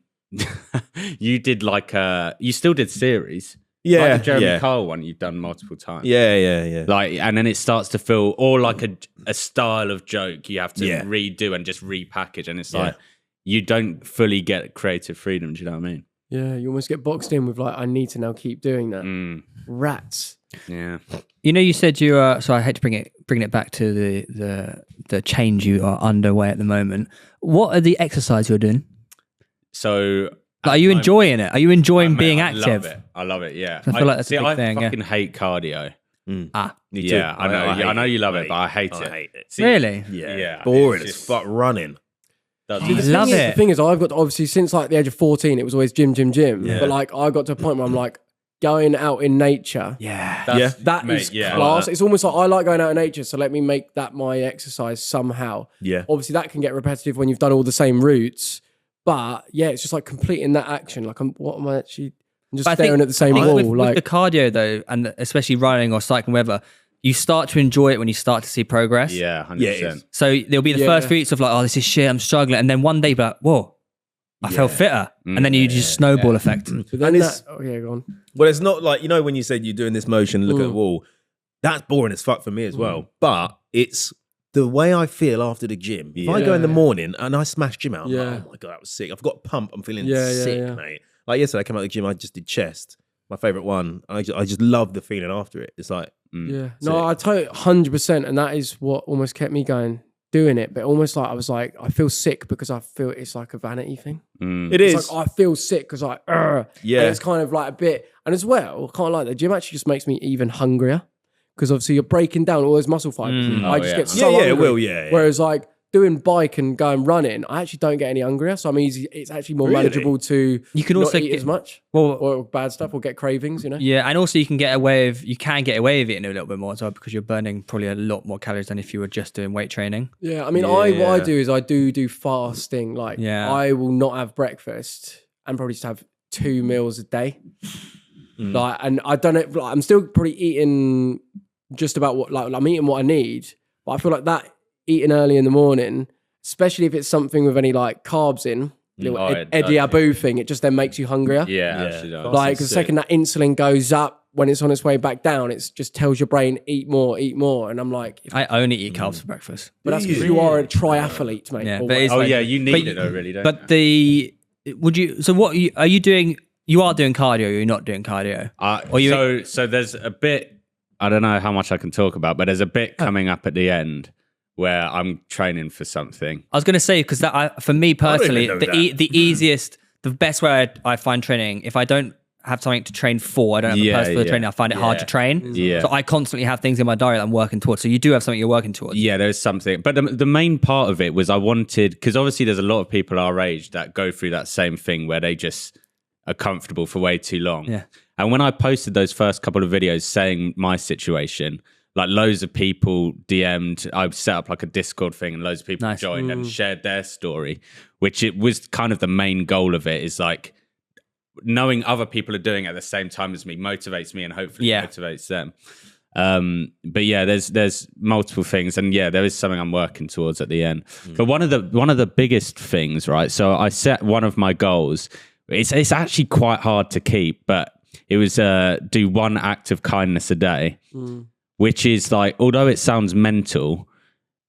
You did like you still did series. Yeah, like the Jeremy yeah. Kyle one you've done multiple times. Yeah. Like, and then it starts to feel or like a style of joke you have to redo and just repackage, and it's like you don't fully get creative freedom. Do you know what I mean? Yeah, you almost get boxed in with like, I need to now keep doing that. Rats. Yeah. You know, you said you are. So I hate to bring it back to the change you are underway at the moment. What are the exercise you're doing? So Like, are you enjoying it? Are you enjoying mate, being I active? I love it. Yeah. I feel like that's a big thing, I yeah. fucking hate cardio. Me too. Yeah, I know. I know you love it, mate. but I hate I it. hate it. See, Really? Yeah. Boring it's as just- fuck running. does- I love The it. thing is, I've got obviously since like the age of 14, it was always gym. Yeah. But like, I got to a point where I'm like going out in nature. Yeah. That's- That mate, is yeah, I class. like that. It's almost like I like going out in nature, so let me make that my exercise somehow. Yeah. Obviously, that can get repetitive when you've done all the same routes. But yeah, it's just like completing that action. Like, I'm just But I staring think- at the same I think wall. with Like, the cardio though, and especially running or cycling, whatever, you start to enjoy it when you start to see progress. Yeah, 100%. Yeah, it is. So there'll be the Yeah. first few weeks of like, oh, this is shit, I'm struggling, and then one day, but whoa, I felt fitter, and then you just snowball effect. but then And it's- go on. Well, it's not like, you know, when you said you're doing this motion, look at the wall, that's boring as fuck for me as well. But it's the way I feel after the gym. If I go in the morning and I smash gym out, I'm like, oh my God, that was sick. I've got a pump. I'm feeling sick, mate. Like yesterday, I came out of the gym, I just did chest, my favorite one. I just love the feeling after it. It's like, Yeah. No, I totally 100%. And that is what almost kept me going, doing it. But almost like I was like, I feel sick because I feel it's like a vanity thing. it It's is. like I feel sick because I, Yeah. And it's kind of like a bit, and as well, I can't like the gym actually just makes me even hungrier because obviously you're breaking down all those muscle fibers. I just yeah. get so Yeah, it hungry. will, yeah. Whereas like doing bike and going running, I actually don't get any hungrier. So I'm easy. It's actually more Really? manageable to You can not also eat get- as much Well, or bad stuff or get cravings, you know? yeah, and also you can get away with it a little bit more as well because you're burning probably a lot more calories than if you were just doing weight training. Yeah, I mean, what I do is I do fasting. Like, Yeah. I will not have breakfast and probably just have 2 meals a day. Like, and I don't know. Like, I'm still probably eating just about what, like, I'm eating what I need. But I feel like that eating early in the morning, especially if it's something with any like carbs in, little Eddie Abu thing, it just then makes you hungrier. Yeah, actually does. Like, the second that insulin goes up, when it's on its way back down, it just tells your brain, eat more. And I'm like, I only eat carbs for breakfast. but that's because you are a triathlete, mate. Yeah, Or but it's Oh like- yeah, you need but- it though, really, don't But you? are you doing? You are doing cardio. Or you're not doing cardio. Or you- So there's a bit. I don't know how much I can talk about, but there's a bit coming up at the end where I'm training for something. I was going to say because for me personally, even know the easiest, the best way I find training, if I don't have something to train for, I don't have a purpose for the training, I find it hard to train. Yeah. So I constantly have things in my diary that I'm working towards. So you do have something you're working towards. Yeah, there's something. But the main part of it was I wanted, because obviously there's a lot of people our age that go through that same thing where they just are comfortable for way too long. Yeah. And when I posted those first couple of videos saying my situation, like loads of people DM'd, I set up like a Discord thing and loads of people Nice. joined and shared their story, which it was kind of the main goal of it is like knowing other people are doing it at the same time as me motivates me and hopefully motivates them. But yeah, there's multiple things, and yeah, there is something I'm working towards at the end. But one of the biggest things, right? So I set one of my goals. It's actually quite hard to keep, but it was do one act of kindness a day, which is like, although it sounds mental,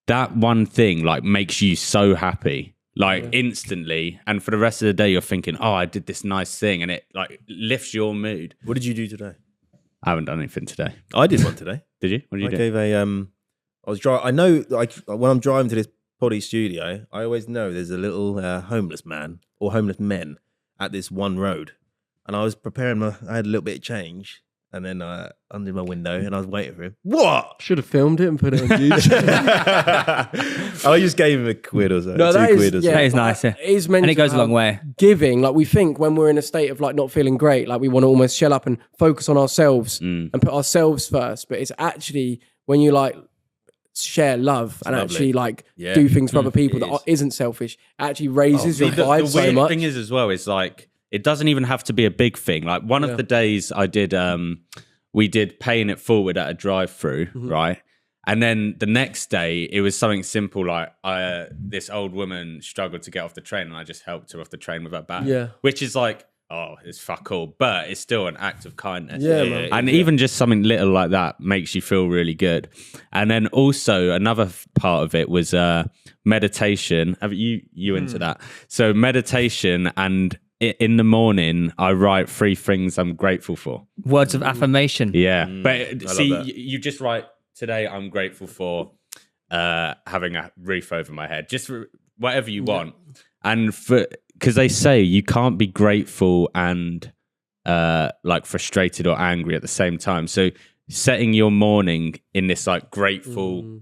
that one thing like makes you so happy. Like instantly, and for the rest of the day, you're thinking, "Oh, I did this nice thing," and it like lifts your mood. what did you do today? I haven't done anything today. I did one today. Did you? What did you I do? gave I was driving. I know, like when I'm driving to this poddy studio, I always know there's a little homeless man or homeless men at this one road, and I was preparing I had a little bit of change, and then under my window, and I was waiting for him. What? Should have filmed it and put it on YouTube. I just gave him a quid or so. No, that £2 is- or yeah. That is nice. Yeah. It is meant And it to goes a long have way. Giving, like we think when we're in a state of like not feeling great, like we want to almost shell up and focus on ourselves and put ourselves first. But it's actually when you like share love and lovely. actually like Yeah. do things for other people It that is. isn't selfish, it actually raises your The vibe so weird much. thing is as well is like it doesn't even have to be a big thing. Like one of the days I did, we did paying it forward at a drive-through, right? And then the next day it was something simple like this old woman struggled to get off the train and I just helped her off the train with her bag. Yeah. Which is like, oh, it's fuck all, but it's still an act of kindness. Yeah, man. And even just something little like that makes you feel really good. And then also another part of it was meditation. Have you into that? So meditation and in the morning, I write 3 things I'm grateful for. Words of affirmation. Yeah, but see, love that. you just write, today I'm grateful for having a roof over my head. Just whatever you want. And because they say you can't be grateful and like frustrated or angry at the same time. So setting your morning in this like grateful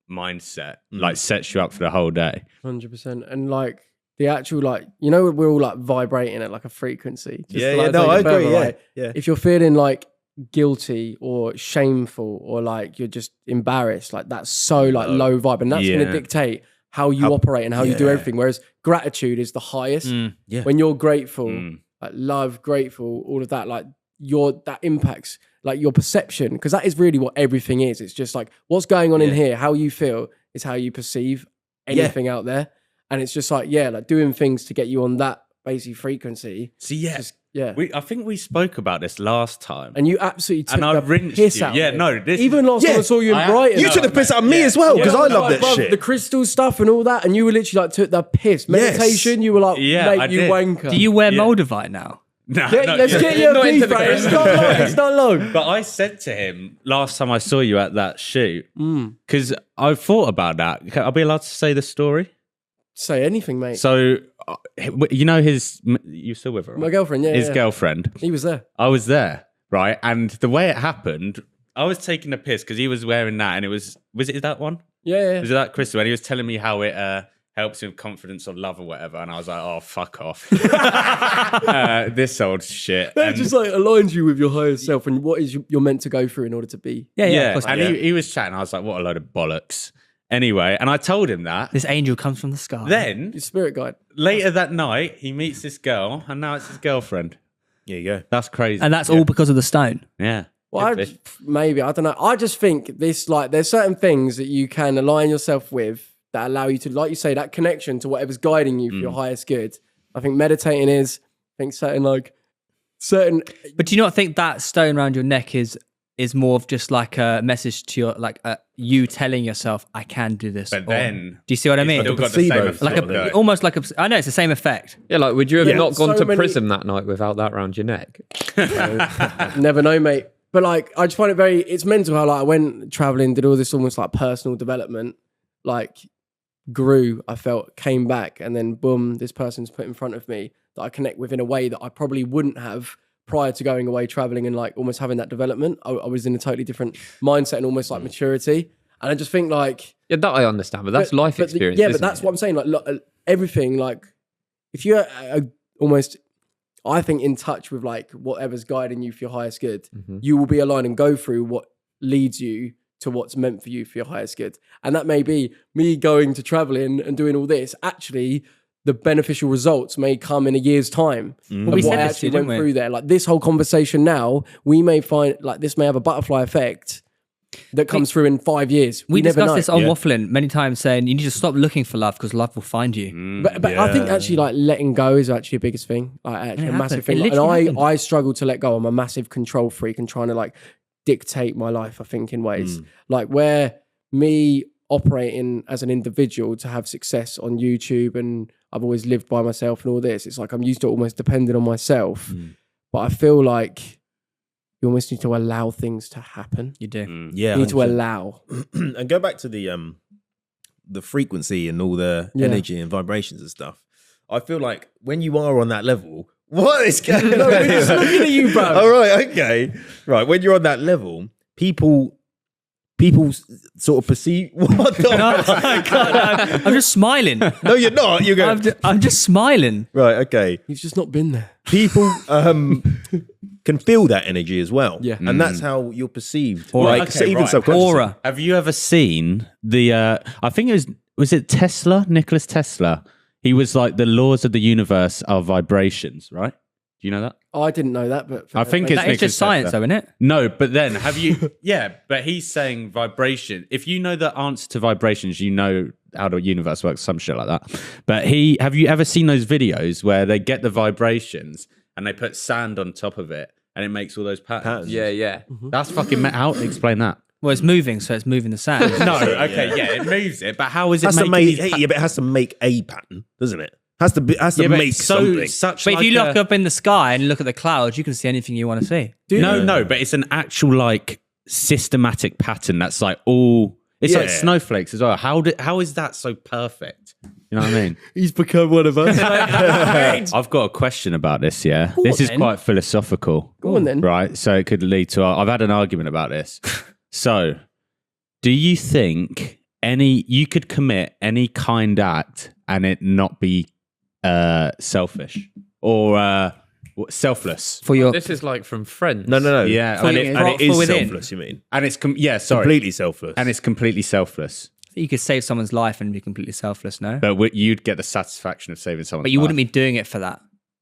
mindset like sets you up for the whole day. 100%. And like the actual, like, you know, we're all like vibrating at like a frequency. Just to, like, no, take I it further, agree. right? Yeah. If you're feeling like guilty or shameful or like you're just embarrassed, like that's so like low vibe, and that's going to dictate how you operate and how you do everything. Whereas gratitude is the highest. When you're grateful, like love, grateful, all of that, like that impacts like your perception, because that is really what everything is. It's just like what's going on in here. How you feel is how you perceive anything out there, and it's just like like doing things to get you on that basic frequency. See, Just, I think we spoke about this last time, and you absolutely took and I the rinsed piss you. out. Yeah, of it. no, this Even last time I saw you in Brighton, You took the piss out of me as well, because I love that bruv, shit. the crystal stuff and all that, and you were literally like took the piss. Meditation, you were like, Yeah, I mate, you did. wanker. Do you wear Moldavite now? No, Let's get you a Not into beef, the mate. It's crystal. not long. It's not long. But I said to him last time I saw you at that shoot, because I thought about that. I'll be allowed to say the story. Say anything, mate. So, you know you still with her? Right? My girlfriend, His girlfriend. He was there. I was there, right? And the way it happened, I was taking a piss because he was wearing that, and was it that one? Yeah. Was it that crystal? And he was telling me how it helps with confidence or love or whatever, and I was like, oh, fuck off. This old shit. That And- just like aligns you with your higher self and what is you're meant to go through in order to be. Yeah. yeah, Of course. and he was chatting. I was like, what a load of bollocks. Anyway, and I told him that. This angel comes from the sky. Then Your spirit guide. later that night, he meets this girl, and now it's his girlfriend. There you go. That's crazy. And that's all because of the stone. Yeah. Well, maybe, I don't know. I just think this, like, there's certain things that you can align yourself with that allow you to, like you say, that connection to whatever's guiding you for your highest good. I think meditating is, I think certain. But do you not think that stone around your neck is more of just like a message to your, like you telling yourself, I can do this. But Or- then do you see what I mean? still got the same placebo effect. Like Yeah. almost like I know it's the same effect. Yeah, like would you have not gone so to many- prison that night without that around your neck? Never know, mate. But like, I just find it it's mental how like I went traveling, did all this almost like personal development, like grew, I felt, came back, and then boom, this person's put in front of me that I connect with in a way that I probably wouldn't have prior to going away traveling and like almost having that development. I was in a totally different mindset and almost like maturity. And I just think like, Yeah, that I understand, but that's life experience. yeah, but isn't that's it? what I'm saying. Like, look, everything, like if you're almost, I think, in touch with like whatever's guiding you for your highest good, you will be aligned and go through what leads you to what's meant for you for your highest good. And that may be me going to traveling and doing all this. Actually, the beneficial results may come in a year's time. But We what said I this to you, actually went didn't we? through there, like this whole conversation now, we may find like this may have a butterfly effect that comes through in 5 years. We never discussed know. this on Wafflin many times, saying you need to stop looking for love because love will find you. But I think actually like letting go is actually the biggest thing. Like actually a It massive happened. thing. It And literally happened. I struggle to let go. I'm a massive control freak and trying to like dictate my life, I think, in ways. Like where me operating as an individual to have success on YouTube, and I've always lived by myself and all this, it's like I'm used to almost depending on myself. But I feel like you almost need to allow things to happen. You do. Yeah, You need to 100%. allow. And go back to the frequency and all the energy and vibrations and stuff. I feel like when you are on that level, what is going on? No, we're just looking at you, bro. All right, okay, right. When you're on that level, people sort of perceive what the I'm just smiling. No, you're not. You're going I'm just smiling. right. Okay, You've just not been there. people can feel that energy as well. Yeah. and that's how you're perceived. Aura. Like Okay, so even right. subconsciously. Aura. Have you ever seen the? I think it was it Tesla, Nicholas Tesla. He was like the laws of the universe are vibrations, right? Do you know that? Oh, I didn't know that, but I think it's That is just science, though, isn't it? No, but then have you? Yeah, but he's saying vibration. If you know the answer to vibrations, you know how the universe works, some shit like that. But have you ever seen those videos where they get the vibrations and they put sand on top of it and it makes all those patterns? Yeah. That's fucking. How explain that? Well, it's moving, so it's moving the sand. No, okay, yeah, it moves it, but how is it Has to making make, these but it has to make a pattern, doesn't it? Has to but make it's something. Such But if like you look up in the sky and look at the clouds, you can see anything you want to see. No, but it's an actual like systematic pattern that's like all. It's like snowflakes as well. How is that so perfect? You know what I mean? He's become one of us. I've got a question about this. Yeah, Go this on is then. quite philosophical. Go on then. Right, so it could lead to. I've had an argument about this. So, do you think you could commit any kind act and it not be selfish or selfless? For your This is like from Friends. No. Yeah, For and you- it, And it is within. selfless, you mean? and it's sorry, Completely selfless. and it's completely selfless. you could save someone's life and be completely selfless, no? But you'd get the satisfaction of saving someone. But you wouldn't be doing it for that.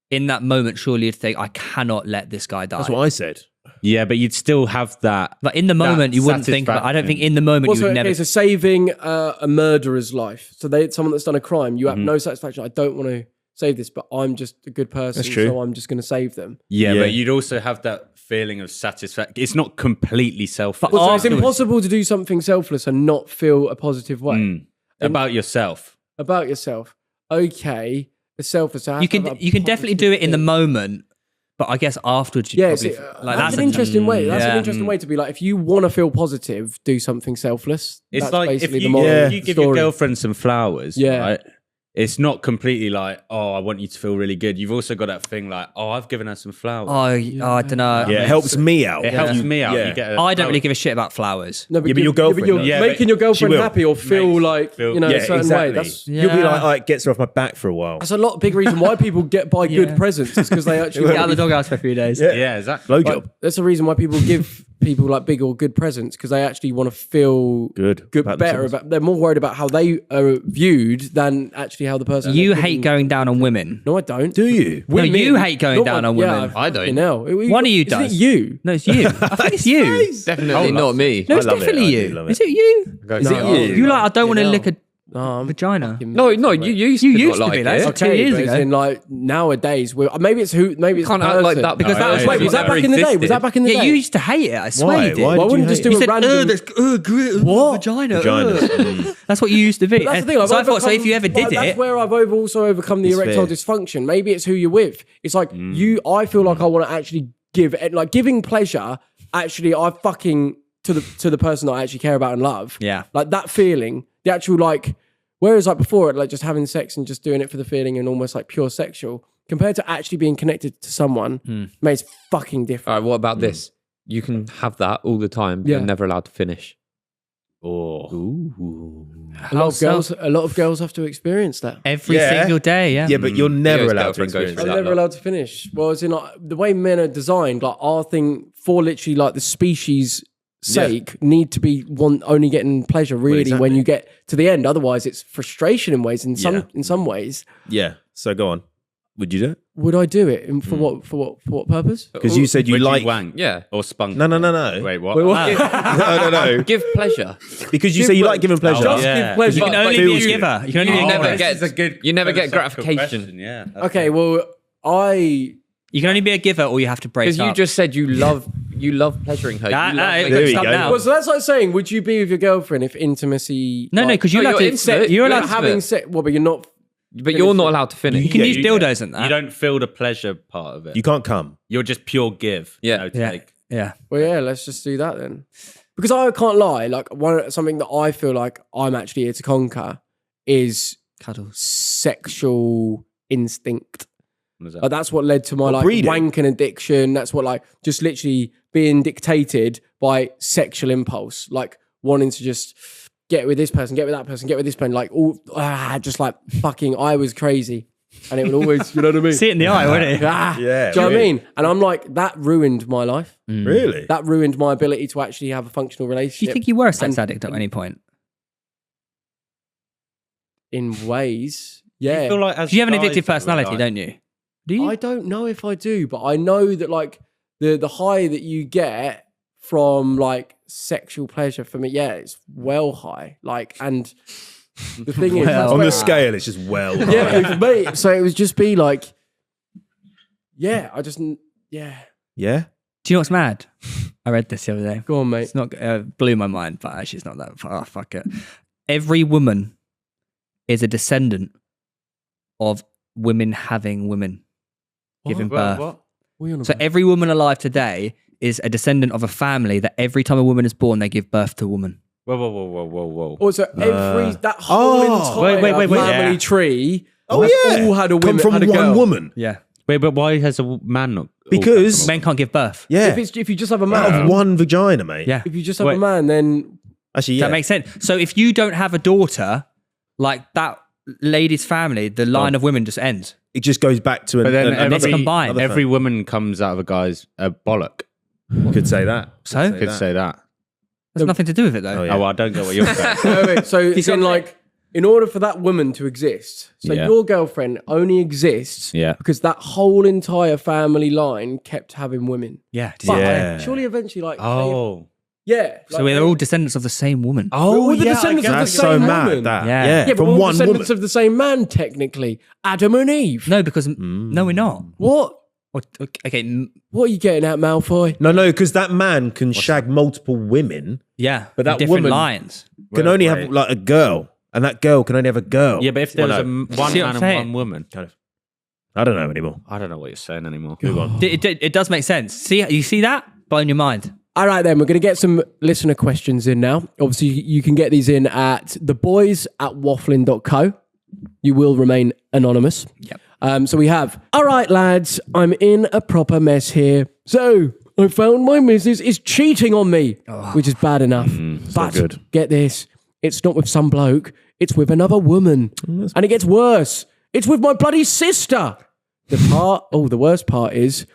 In that moment, surely you'd think, I cannot let this guy die. That's what I said. Yeah, but you'd still have that. But in the moment, you wouldn't think about it. I don't think in the moment you Also, would never. okay, so saving a murderer's life. So someone that's done a crime, you have no satisfaction. I don't want to save this, but I'm just a good person, That's true. so I'm just going to save them. Yeah, Yeah. but you'd also have that feeling of satisfaction. It's not completely selfless. Well, so it's Afterwards. impossible to do something selfless and not feel a positive way About yourself. about yourself. Okay, it's selfless. So I have you to can have a you can definitely do it in the positive moment, but I guess afterwards you Yeah, probably see, like that's an interesting way. That's yeah. an interesting way to be like, if you want to feel positive, do something selfless. It's That's like if basically you, the moral if of you the give your story. girlfriend some flowers, Yeah. right? It's not completely like, oh, I want you to feel really good. You've also got that thing like, oh, I've given her some flowers. Oh, I don't know. Yeah, it helps me out. It helps me out. Yeah. You get I don't really give a shit about flowers. No, but Yeah, but your girlfriend you're does. Yeah, but making your girlfriend will. happy or feel Makes like feel- you know Yeah, a certain exactly. way. That's You'll be Yeah. like, oh, it gets her off my back for a while. that's a lot big reason why people buy good presents. Is because they actually Get out of the doghouse for a few days. Yeah, exactly. Blowjob. Like, that's the reason why people give people like big or good presents, because they actually want to feel Good about better themselves. about. They're more worried about how they are viewed than actually how the person. You they're hate giving- going down on women. No, I don't. Do you? No, you hate going Not down my- on yeah, women. I don't. fucking hell. One of you Isn't does. it you? No, it's you. I think it's you. Definitely not me. No, it's I love it. definitely I do you. love it. Is it you? Is it you? You like, I don't want to Fucking lick a No, I'm vagina. fucking- No, you used You to used not to like be, that's it. okay. 2 years but ago. as in, like nowadays, maybe it's You can't act like that Because that was- Wait, was that back in the day? Was that back in the Yeah, day? you used to hate it. I swear Why? you did. Why Well, I did wouldn't you just hate do it? You a said, random. great What? vagina. Vaginas. That's what you used to be. That's the thing. So I I've thought, so if overcome- you ever did that's it, where I've also overcome the It's erectile fair. dysfunction. Maybe it's who you're with. It's like I feel like I want to actually give, like giving pleasure. Actually, I fucking to the person that I actually care about and love. Yeah. like that feeling, the actual like. Whereas like before, like just having sex and just doing it for the feeling and almost like pure sexual, compared to actually being connected to someone, mate, it's fucking different. All right, what about this? You can have that all the time, but Yeah. you're never allowed to finish. A lot of girls have to experience that. every Yeah. single day, yeah. Yeah, but you're never Theo's allowed to girlfriend goes experience through that. I'm that never lot. allowed to finish. Well, it's in like the way men are designed, like our thing for literally like the species' sake need to be only getting pleasure really exactly. when you get to the end. Otherwise, it's frustration in ways. In Yeah. some ways, Yeah. So go on. Would you do it? would I do it? And for what purpose? Because you said you Would like. wank? Yeah. Or spunk? No. Wait, what? No. Give pleasure. Because you say you like giving pleasure. Just give pleasure. You can But only feels be a good. giver. You can only be a never giver. get- This is a good you never get philosophical gratification. question, Yeah. Okay, well, You can only be a giver, or you have to break Because up. you just said you love pleasuring her. Ah, You love ah, making- There we stop go. now. well, so that's like saying, would you be with your girlfriend if intimacy? No, like, because you're No, allowed you're to. intimate. You're You're allowed not to. having sex. Well, but you're not. but you're not allowed to finish. You can Yeah, use you- dildos and that. You don't feel the pleasure part of it. You can't come. You're just pure give. Yeah. No Yeah. take. Yeah. Well, yeah, let's just do that then. Because I can't lie. Like something that I feel like I'm actually here to conquer is Cuddles. sexual instinct. What is that? Like that's what led to my like breeding? wanking addiction. That's what like just literally being dictated by sexual impulse, like wanting to just get with this person, get with that person, get with this person, like all just like fucking. I was crazy, and it would always, you know what I mean? See it in the eye, wouldn't it? Yeah, Do you know what I really. mean? And I'm like, that ruined my life. Really? That ruined my ability to actually have a functional Do relationship. you think you were a sex And- addict at any point? in ways, yeah. I feel like as Do you have an guys, addictive though, personality, like- don't you? Do you? I don't know if I do, but I know that like the high that you get from like sexual pleasure for me, yeah, it's well high. Like, and the thing is, that's On where- the scale, it's just well. yeah, it was me. So it would just be like, yeah, yeah. Yeah? Do you know what's mad? I read this the other day. Go on, mate. It's not blew my mind, but actually, it's not that. Oh, fuck it. Every woman is a descendant of women having women, giving birth. What? What are you on So about? every woman alive today is a descendant of a family that every time a woman is born, they give birth to a woman. Whoa. Also, that whole entire wait, family yeah. tree Oh yeah, all had a come women, from had a one girl. woman. Yeah. Wait, but why has a man not? Because Men can't give birth. yeah, If you just have a out man, of one vagina, mate. Yeah. if you just have Wait. a man, then Actually, yeah. That makes sense. So if you don't have a daughter, like that lady's family, the line of women just ends. It just goes back to But then it's combined. every woman comes out of a guy's bollock. could say that. So? Could say that. There's nothing to do with it though. Oh, yeah. Oh, well, I don't get what you're saying. wait, so it's in like, in order for that woman to exist, so Yeah. your girlfriend only exists Yeah. because that whole entire family line kept having women. Yeah. But Yeah. surely eventually, like, Oh. yeah. So we're all descendants of the same woman. Oh, We're the descendants of the That's same so woman. mad. That Yeah. yeah, Yeah, but from we're all one woman. descendants of the same man, technically. Adam and Eve. No, because no, we're not. What? Okay, What are you getting at, Malfoy? No, because that man can shag multiple women, yeah, But that different woman- lines. can only have like a girl, and that girl can only have a girl. Yeah, but if there was Well, no, one See what man I'm and saying? one woman, I don't know anymore. I don't know what you're saying anymore. It does make sense. See, you see that? Blow in your mind. All right, then, we're going to get some listener questions in now. Obviously, you can get these in at theboys@wafflin.co. You will remain anonymous. Yep. So we have, all right, lads, I'm in a proper mess here. So I found my missus is cheating on me, which is bad enough. But good. get this, it's not with some bloke, it's with another woman. And it gets worse. It's with my bloody sister. The worst part is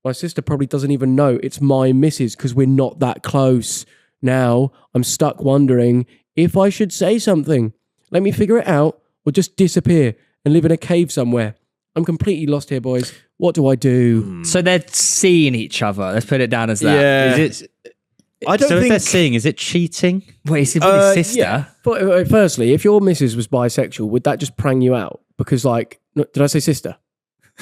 my sister probably doesn't even know it's my missus because we're not that close. Now I'm stuck wondering if I should say something. Let me figure it out or just disappear and live in a cave somewhere. I'm completely lost here, boys. What do I do? So they're seeing each other. Let's put it down as that. Yeah. Is it? I don't so if think- they're seeing, is it cheating? Wait, is it with his sister? yeah. But, firstly, if your missus was bisexual, would that just prang you out? Because, like, did I say sister?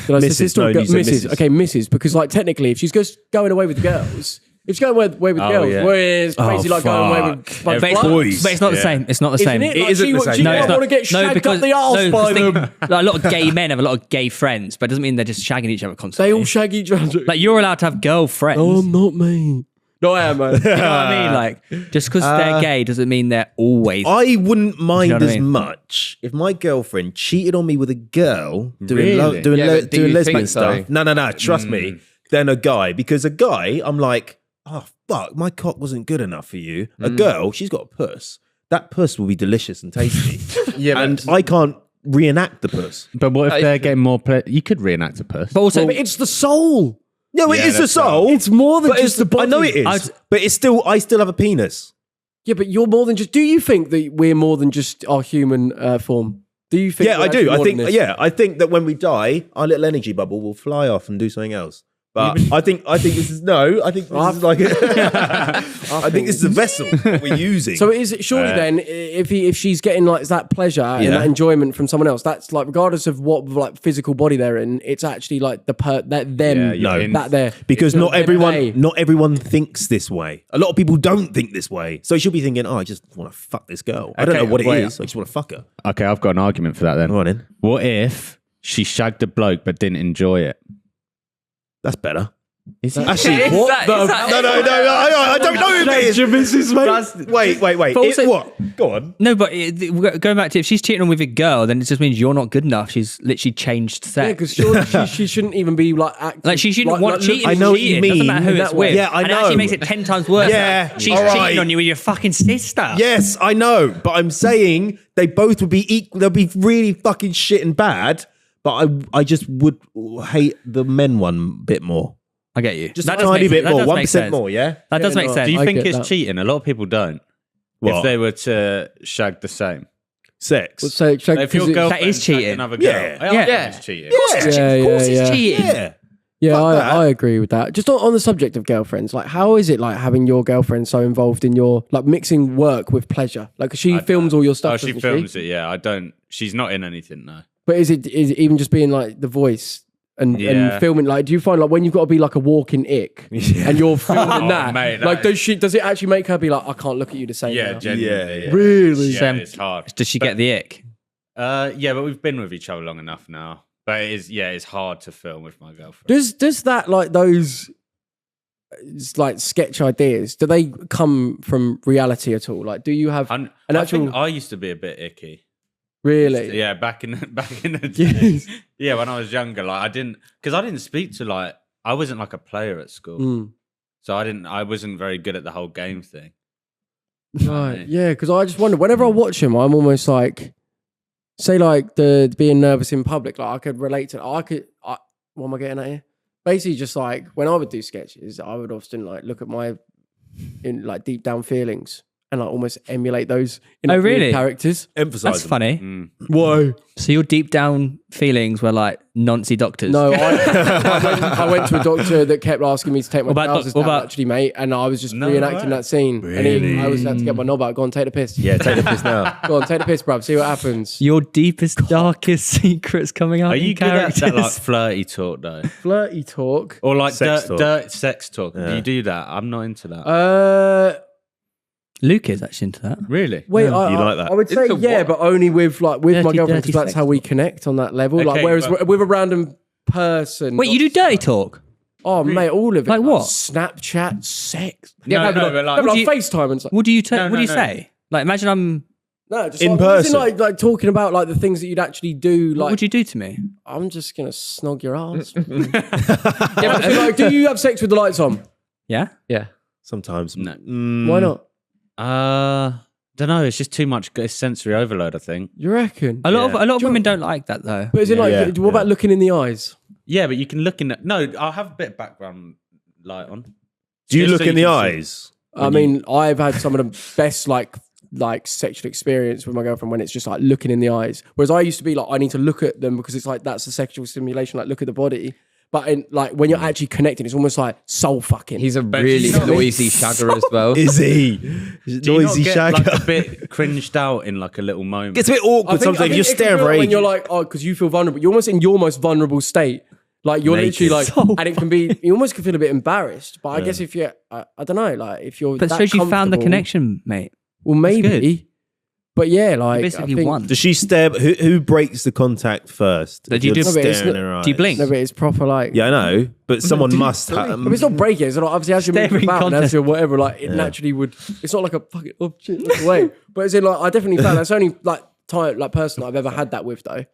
Did I say Missus, sister no, or you said Mrs.? missus. Okay, Mrs. Because, like, technically, if she's going away with girls, if she's going away with girls, yeah. whereas crazy like going away with fuck. like, But it's, Boys. but it's not the Yeah. same. It's not the same. Isn't it? It Like, isn't she, the same. She No, might it's want to get shagged up the arse by because them. like, a lot of gay men have a lot of gay friends, but it doesn't mean they're just shagging each other constantly. They all shag each other. like you're allowed to have girlfriends. Oh, not me. No, I am, man. You know what I mean? Like just because they're gay doesn't mean they're always. I wouldn't mind what I as mean? much if my girlfriend cheated on me with a girl doing Really? doing, Yeah, but do doing you lesbian think so? stuff. No. Trust me. Then a guy, because a guy, I'm like, oh fuck, my cock wasn't good enough for you. A girl, she's got a puss. That puss will be delicious and tasty. Yeah, and I can't reenact the puss. But what if they're getting more play? You could reenact a person. but also, But it's the soul. No, it Yeah, is the that's soul. It's more than but just the body. I know it is, I'd- but it's still. I still have a penis. Yeah, but you're more than just. Do you think that we're more than just our human form? Do you think? Yeah, we're I do. actually I more think. than this? Yeah, I think that when we die, our little energy bubble will fly off and do something else. But I think this is no. I think this is like. I think this is a vessel that we're using. So is it surely then if she's getting like that pleasure and Yeah. that enjoyment from someone else, that's like regardless of what like physical body they're in, it's actually like that them Yeah, you're in- that there because It's not they. everyone thinks this way. A lot of people don't think this way. So she'll be thinking, "Oh, I just want to fuck this girl. I don't Okay, know what it wait. is. I just want to fuck her." Okay, I've got an argument for that then. Go on in. What if she shagged a bloke but didn't enjoy it? That's better. Is it? Actually, Is what that- the? is that- No. I don't know if it is. Your missus, mate. Wait. But also- What? Go on. no, but going back to if she's cheating on with a girl, then it just means you're not good enough. She's literally changed Yeah, sex. because surely she shouldn't even be like acting. Like she shouldn't want cheating. I know what you cheating. Doesn't mean matter who in it's that way. with. Yeah, I and it actually know. makes it 10 times worse. Yeah, she's all cheating right. on you with your fucking sister. Yes, I know, but I'm saying they both would be equal. They'll be really fucking shit and bad. But I just would hate the men one bit more. I get you. Just That a does tiny make bit sense. That more, does make 1% sense. more. Yeah. That does make no, sense. Do you I think get it's that. cheating? A lot of people don't. What? If they were to shag the same. Sex. So If your girlfriend That is shagged cheating. another girl, Yeah. I Yeah. think it's cheating. Yeah. Of course Yeah. it's cheating. Yeah. Yeah, Fuck that. I agree with that. Just on the subject of girlfriends, like how is it like having your girlfriend so involved in your like mixing work with pleasure? Like 'cause she films all your stuff. Oh, she doesn't films it. Yeah, I don't. She's not in anything though. But is it even just being like the voice and Yeah. filming? Like, do you find like when you've got to be like a walking ick and you're filming Oh, that, mate, like that does it actually make her be like, I can't look at you the same? Yeah, now? genuinely. Yeah. Really? Yeah, it's hard. Does she get the ick? Yeah, but we've been with each other long enough now But it's hard to film with my girlfriend. Does that like those like sketch ideas? Do they come from reality at all? Like, do you have an actual? I think I used to be a bit icky. Really? Yeah, back in the day. Yeah, when I was younger, like I didn't speak to like I wasn't like a player at school, so I wasn't very good at the whole game thing. Right. Yeah, because I just wonder whenever I watch him, I'm almost like, say like the being nervous in public. Like I could relate to. What am I getting at here? Basically, just like when I would do sketches, I would often like look at my deep down feelings and like almost emulate those. Really? Characters. Emphasize. That's funny. Whoa. So your deep down feelings were like Nancy doctors. No, I went to a doctor that kept asking me to take my trousers down, actually, mate, and I was just reenacting that scene. Really? And I always had to get my knob out. Go on, take the piss. Yeah, take the piss now. Go on, take the piss, bruv. See what happens. Your deepest, darkest secrets coming out. Are you in good at characters? that like flirty talk though, Flirty talk. or like Sex talk. dirt sex talk? Yeah. Do you do that? I'm not into that. Luke is actually into that. Really? Wait, You like that? I would say Into yeah, what? but only with my Dirty, girlfriend dirty because that's sex how we connect on that level. Okay, like, whereas but- with a random person. Wait, you do dirty talk? Oh, mate, all of it. Like what? Snapchat, sex. No, like, but like- like Would you- FaceTime and stuff. What do you No, what do you no. say? Like, imagine I'm. No, just In like, what is it person? like talking about like the things that you'd actually do. What Like, would you do to me? I'm just gonna snog your ass. Yeah, but like, do you have sex with the lights on? Yeah. Yeah. Sometimes. No. Why not? Don't know. It's just too much. It's sensory overload. I think. You reckon? A lot of women don't like that though. But is it like? Yeah, What about looking in the eyes? Yeah, but you can look in. No, I'll have a bit of background light on. Do you Just look so in the can see. eyes? I mean, I've had some of the best like sexual experience with my girlfriend when it's just like looking in the eyes. Whereas I used to be like, I need to look at them because it's like that's the sexual stimulation. Like look at the body. But like when you're actually connecting, it's almost like soul fucking. He's a But really you know what I mean? noisy shagger as well. Is he? Do you Noisy not get shagger. like a bit cringed out in like a little moment? Gets a bit awkward sometimes. You're it can staring feel for like when ages. you're like, oh, because you feel vulnerable. You're almost in your most vulnerable state. Like you're Naked. literally like, and it can be. You almost can feel a bit embarrassed. But I guess if you're, I don't know, like if you're. But that shows you found the comfortable- connection, mate. Well, maybe. But yeah, like Basically I think, won. Does she stare? Who breaks the contact first? Do If you you're do- No, but it's staring not- in her do you eyes? blink? No, but it's proper like. Yeah, I know, but someone must have. But it's not breaking. It's not obviously as you move Staring about and contest. as you whatever. Like it naturally would. It's not like a fucking oh shit look away. But it's in like I definitely found that's only like person I've ever had that with though.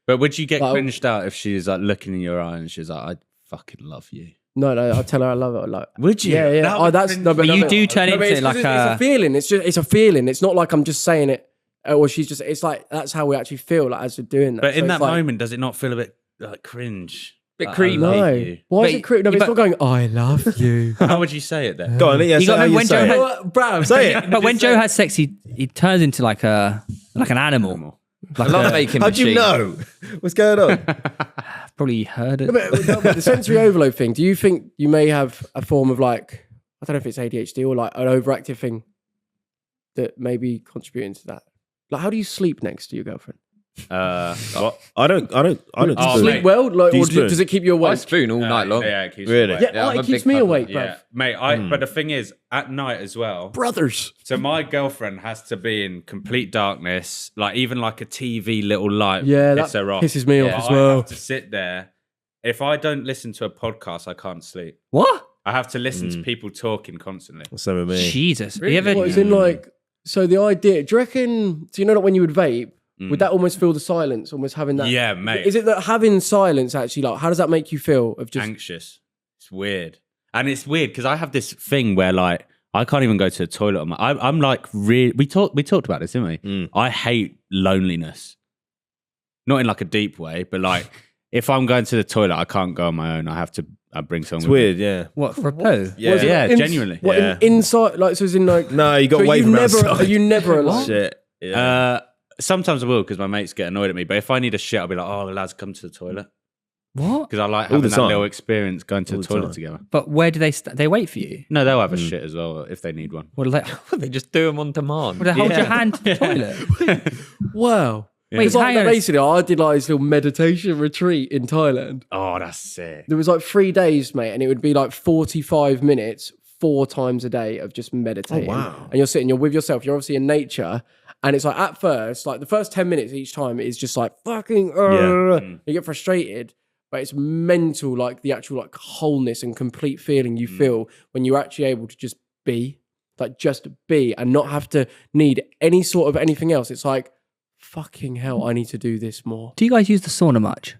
But would you get Like- cringed out if she was like looking in your eye and she's like, "I fucking love you"? No, I tell her I love it. Like Would you? yeah. That Oh, would that's cringe no, me. but no, you but- do turn no, but into it's, like it's a feeling. It's a feeling. It's not like I'm just saying it. Or she's just. It's like that's how we actually feel like as we're doing that. But So in it's that like, moment, does it not feel a bit like cringe? Bit Like, creepy. I hate no. you. Why is But- it creepy? No, but but- it's not going. I love you. How would you say it then? Go on, yeah, You say got- how you when say Joe it. had- Bro, Say it. But when Joe has sex, he turns into like an animal. Like A love making How do you machine. know? What's going on? Probably heard it. but the sensory overload thing. Do you think you may have a form of like I don't know if it's ADHD or like an overactive thing that may be contributing to that? Like, how do you sleep next to your girlfriend? What? I don't. Oh, sleep. Sleep mate. well, like, Do you or spoon? does it keep you I awake? spoon all night long. Yeah, it keeps Really? me awake. Yeah, I'm a it keeps big me cuddler. awake, Yeah, bruv. mate. But the thing is, at night as well. Brothers. So my girlfriend has to be in complete darkness, like even like a TV little light. Yeah, piss that her off. pisses me But off as I well. have to sit there. If I don't listen to a podcast, I can't sleep. What? I have to listen to people talking constantly. Same with me. Jesus. Really? You ever, What is in like? So the idea? Do you reckon? Do you know that when you would vape, would that almost feel the silence? Almost having that. Yeah, mate. Is it that having silence actually like? How does that make you feel? Of just Anxious. It's weird, and it's weird because I have this thing where like I can't even go to the toilet. I'm like really. We talked about this, didn't we? I hate loneliness, not in like a deep way, but like if I'm going to the toilet, I can't go on my own. I have to. I bring someone. It's with me. weird, yeah. what, for a poo? Yeah. Yeah, in- genuinely. What Yeah. inside? Like so, as in like. No, you got So away you from never. outside. Are you never alone? Shit. Yeah. Sometimes I will because my mates get annoyed at me. But if I need a shit, I'll be like, "Oh, the lads, come to the toilet," What? because I like All having the that time. little experience going to All the the toilet time. together. But where do they they wait for you? No, they'll have a shit as well if they need one. What do they, They just do them on demand. would they hold Yeah. your hand to the toilet? Wow. Yeah. It's like hang on. basically, I did like this little meditation retreat in Thailand. Oh, that's sick. There was like 3 days, mate, and it would be like 45 minutes, 4 times a day of just meditating. Oh, wow. And you're sitting, you're with yourself. You're obviously in nature, And it's like at first, like the first 10 minutes each time is just like fucking, you get frustrated, but it's mental, like the actual like wholeness and complete feeling you feel when you're actually able to just be, and not have to need any sort of anything else. It's like, fucking hell, I need to do this more. Do you guys use the sauna much?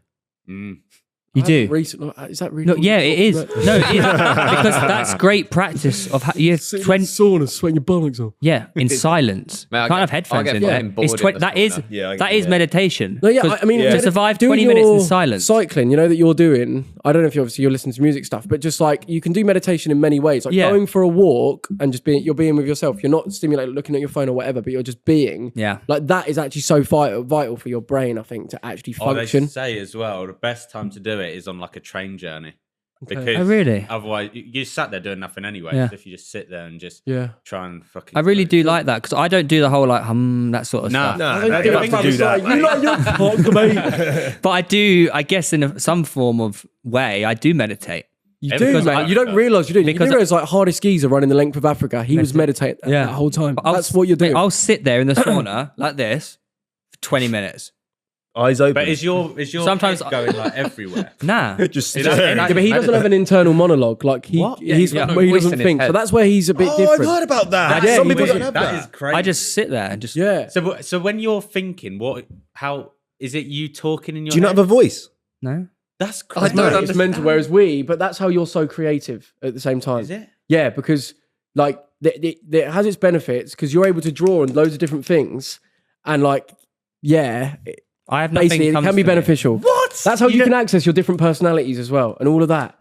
You do? Is that really? No, yeah, it is. No, it is. Because that's great practice of you have sauna, sweating your bollocks off. Yeah, in silence. Can't have headphones in. It's that is meditation. No, I mean, to survive 20 minutes in silence. Cycling, that you're doing. I don't know if you're listening to music stuff, but just like you can do meditation in many ways. Like going for a walk and just you're being with yourself. You're not stimulated looking at your phone or whatever, but you're just being. Yeah, like that is actually so vital for your brain, I think, to actually function. They say as well, the best time to do it is on like a train journey. Because really? Otherwise, you sat there doing nothing anyway. So if you just sit there and just try and fucking. I really do like that because I don't do the whole like that sort of stuff. No, I don't have to do that. You like your cock, mate. But I do. I guess in some form of way, I do meditate. You do, mate. You don't realise you do. Because you realise like Hardy Skeezer running the length of Africa. He was meditating that whole time. That's what you're doing. I'll sit there in the sauna like this for 20 minutes. Eyes open. But is your sometimes head going like everywhere? Nah, just but he doesn't have an internal monologue. Like he doesn't think. So that's where he's a bit different. I've heard about that. Yeah, Some people don't have that is crazy. I just sit there and just So when you're thinking, how is it you talking in your? Do you not have a voice? No, that's I crazy. know it's mental. Whereas but that's how you're so creative at the same time. Is it? Yeah, because like it has its benefits because you're able to draw on loads of different things, and like I have nothing. Basically, it can be beneficial. What? That's how you can access your different personalities as well, and all of that,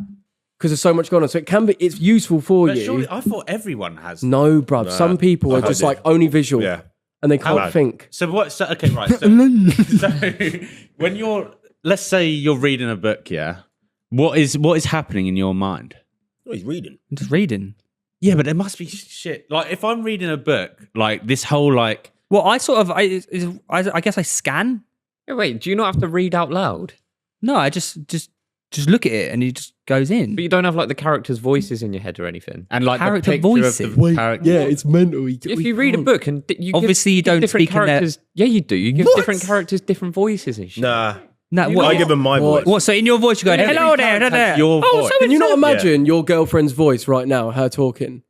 because there's so much going on. So it's useful for you. Surely, I thought everyone has. No, bruv. Nah, some people are just like only visual, and they can't think. So what? So, okay, right. So when let's say you're reading a book, what is happening in your mind? Oh, he's reading. I'm just reading. Yeah, but there must be shit. Like if I'm reading a book, like this whole like. Well, I guess I scan. Hey, wait, do you not have to read out loud? No, I just look at it and it just goes in. But you don't have like the characters' voices in your head or anything. And like character the picture voices. of the character. Yeah, it's mental. If you read a book and you obviously you give don't different speak in characters. Yeah, you do. You give different characters different voices and shit. Nah. What, I give him my voice. What? So in your voice, you go, hello there. Your voice. Can you not imagine your girlfriend's voice right now, her talking?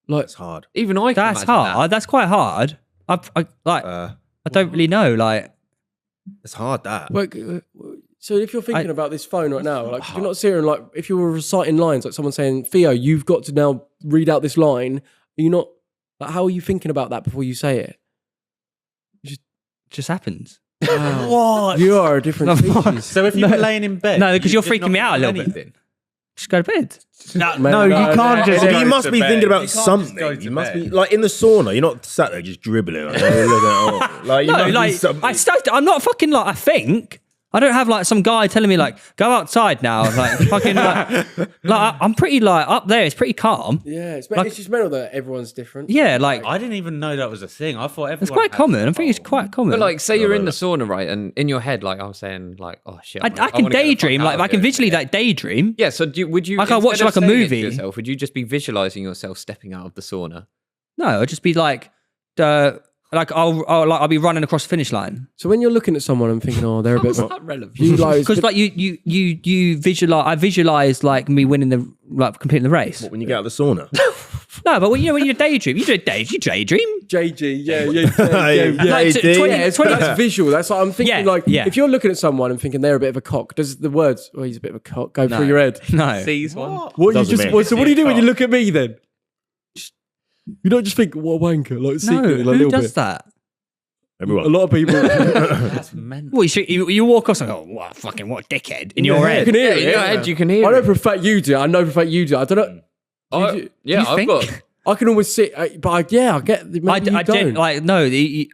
Like It's hard. Even I can That's imagine hard. That's quite hard. I don't really know. Like, It's hard, that. so if you're thinking about this phone right now, like you're not sitting like if you were reciting lines, like someone saying, Theo, you've got to now read out this line. Are you not? Like, how are you thinking about that before you say it? it just happens. What? You are a different species. So if you were laying in bed, No, because you're just freaking not me out a little doing bit. anything? Just go to bed. No, you can't just. You must be thinking about just go something. to You must bed. be like in the sauna. You're not sat there just dribbling. Like, you No, must be like I'm not fucking like I think. I don't have like some guy telling me like go outside now. Like fucking like I'm pretty like up there. It's pretty calm. Yeah, it's just mental that everyone's different. Yeah, like I didn't even know that was a thing. I thought everyone. it's quite had common. I think it's quite common. But like, say you're in the sauna, right, and in your head, like I'm saying, like, oh shit, I can wanna get the fuck daydream. out Like of I can here. visually like daydream. Yeah. So would you? I can't watch instead like of a saying it to movie. yourself, would you just be visualizing yourself stepping out of the sauna? No, I'll just be like, I'll be running across the finish line. So when you're looking at someone and thinking, oh, they're a bit more relevant? Because like you visualize, I visualize like me winning completing the race. when you get out of the sauna. No, but when you daydream, you daydream. JG, yeah. Like, 20 That's visual. That's like I'm thinking. Yeah. If you're looking at someone and thinking they're a bit of a cock, does the words "oh, he's a bit of a cock" go through your head? No. Sees one. What you Doesn't just? mean. So what do you do when you look at me then? You don't just think what a wanker, like secretly, like a who little does bit. that? Everyone. A lot of people. That's mental. Well, you walk off and go, what a dickhead in your You head. can hear Yeah, in it. your head you can hear. I know it. for a fact you do. I know for a fact you do. I don't know. Yeah, I've think? got. I can always sit, but I get. Maybe I you don't. don't like no.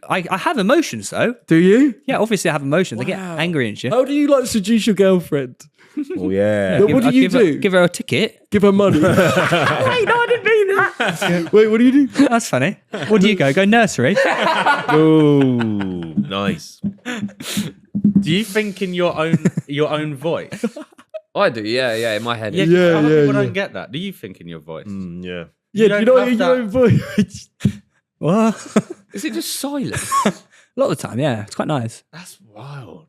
I have emotions though. Do you? Yeah, obviously I have emotions. I get Wow. angry and shit. How do you like seduce your girlfriend? Oh, yeah. What do you do? Give her a ticket. Give her money. Wait, no, I didn't mean that. Wait, what do you do? That's funny. What do you go? Go nursery. Oh, nice. Do you think in your own voice? I do. Yeah. In my head. Yeah, Yeah, other yeah, people yeah. don't get that. Do you think in your voice? Yeah. Yeah, do you don't know have in your that- own voice? What? Is it just silence? A lot of the time, yeah. It's quite nice. That's wild.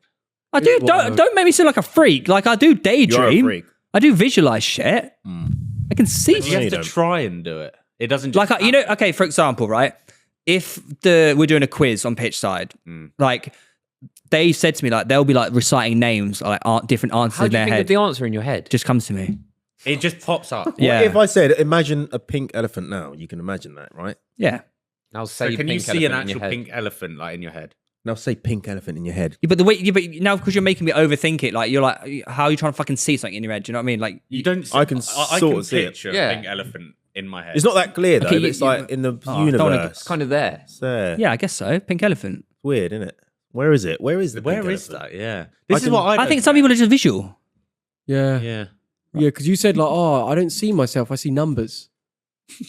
I do. Don't make me seem like a freak. Like I do daydream. You're a freak. I do visualize shit. I can see. You have to don't. try and do it. It doesn't just Like okay. For example, right? If we're doing a quiz on pitch side, like they said to me, like they'll be like reciting names, like different answers How in do you their think head. of the answer in your head? Just comes to me. It just pops up. Yeah. What if I said, imagine a pink elephant now? You can imagine that, right? Yeah. Now So say can you pink see an elephant in your actual head. pink elephant like in your head? Now say pink elephant in your head. Yeah, but the way, but now because you're making me overthink it, like you're like, how are you trying to fucking see something in your head? Do you know what I mean? Like, You don't. See, I can I sort can of see it. picture Yeah. a pink elephant in my head. It's not that clear though. Okay, but it's like in the don't wanna universe. It's kind of there. It's there. yeah, I guess so. Pink elephant. Weird, isn't it? Where is it? Where is the Where pink is elephant? that? Yeah. This is can- what I think some people are just visual. Yeah. Yeah. Yeah, because you said like, oh, I don't see myself, I see numbers.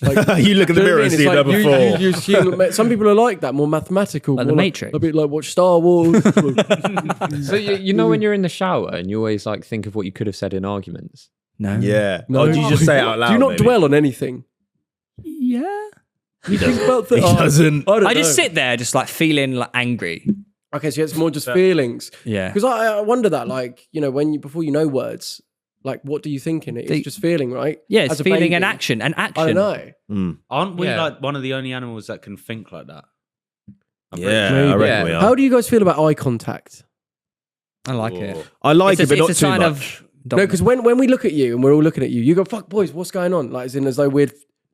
Like, You look in the do you know mirror what I and mean? see It's number like four. you assume, some people are like that, more mathematical. Like more The Matrix. A bit like watch Star Wars. So you know when you're in the shower and you always like think of what you could have said in arguments. No. Yeah. No. Oh, do you just say it out loud? Do you not maybe? dwell on anything? Yeah. You think about He things. doesn't. I don't I just know. sit there, just like feeling like angry. Okay, so it's more just feelings. Yeah. Because I wonder that, like, you know, before you know words, like, what do you think in it? It's just feeling, right? Yeah, it's As a feeling baby. and action. And action. I don't know. Aren't we Yeah. like one of the only animals that can think like that? I'm pretty Yeah, sure. I reckon Yeah. we are. How do you guys feel about eye contact? I like Whoa. it. I like it, but not it's too a sign much. of. No, because when we look at you and we're all looking at you, you go, fuck, boys, what's going on? Like, as though we're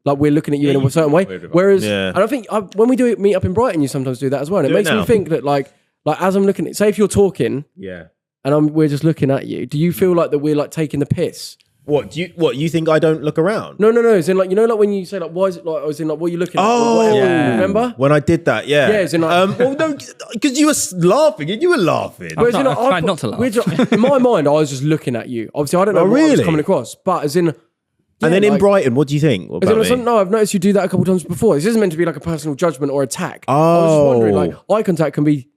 looking at you Yeah, in you a certain way. weird about Whereas, Yeah. and I think when we do it, meet up in Brighton, you sometimes do that as well. And it Do it makes me now. think that, like as I'm looking at, say if you're talking Yeah. and we're just looking at you, do you feel like that we're like taking the piss? What you think I don't look around? No. As in, like, you know, like when you say, like, why is it like, as in, like, what are you looking at? Oh, Whatever. yeah. Remember? When I did that, yeah. Yeah, as in, like- well, no, because you were laughing and you were laughing. Whereas, I you know, tried not to laugh. in my mind, I was just looking at you. Obviously, I don't know Oh, what I was really? coming across, but as in, And then in like- Brighton, what do you think as in, about me? no, I've noticed you do that a couple times before. This isn't meant to be like a personal judgment or attack. I was just Oh. wondering, like, eye contact can be.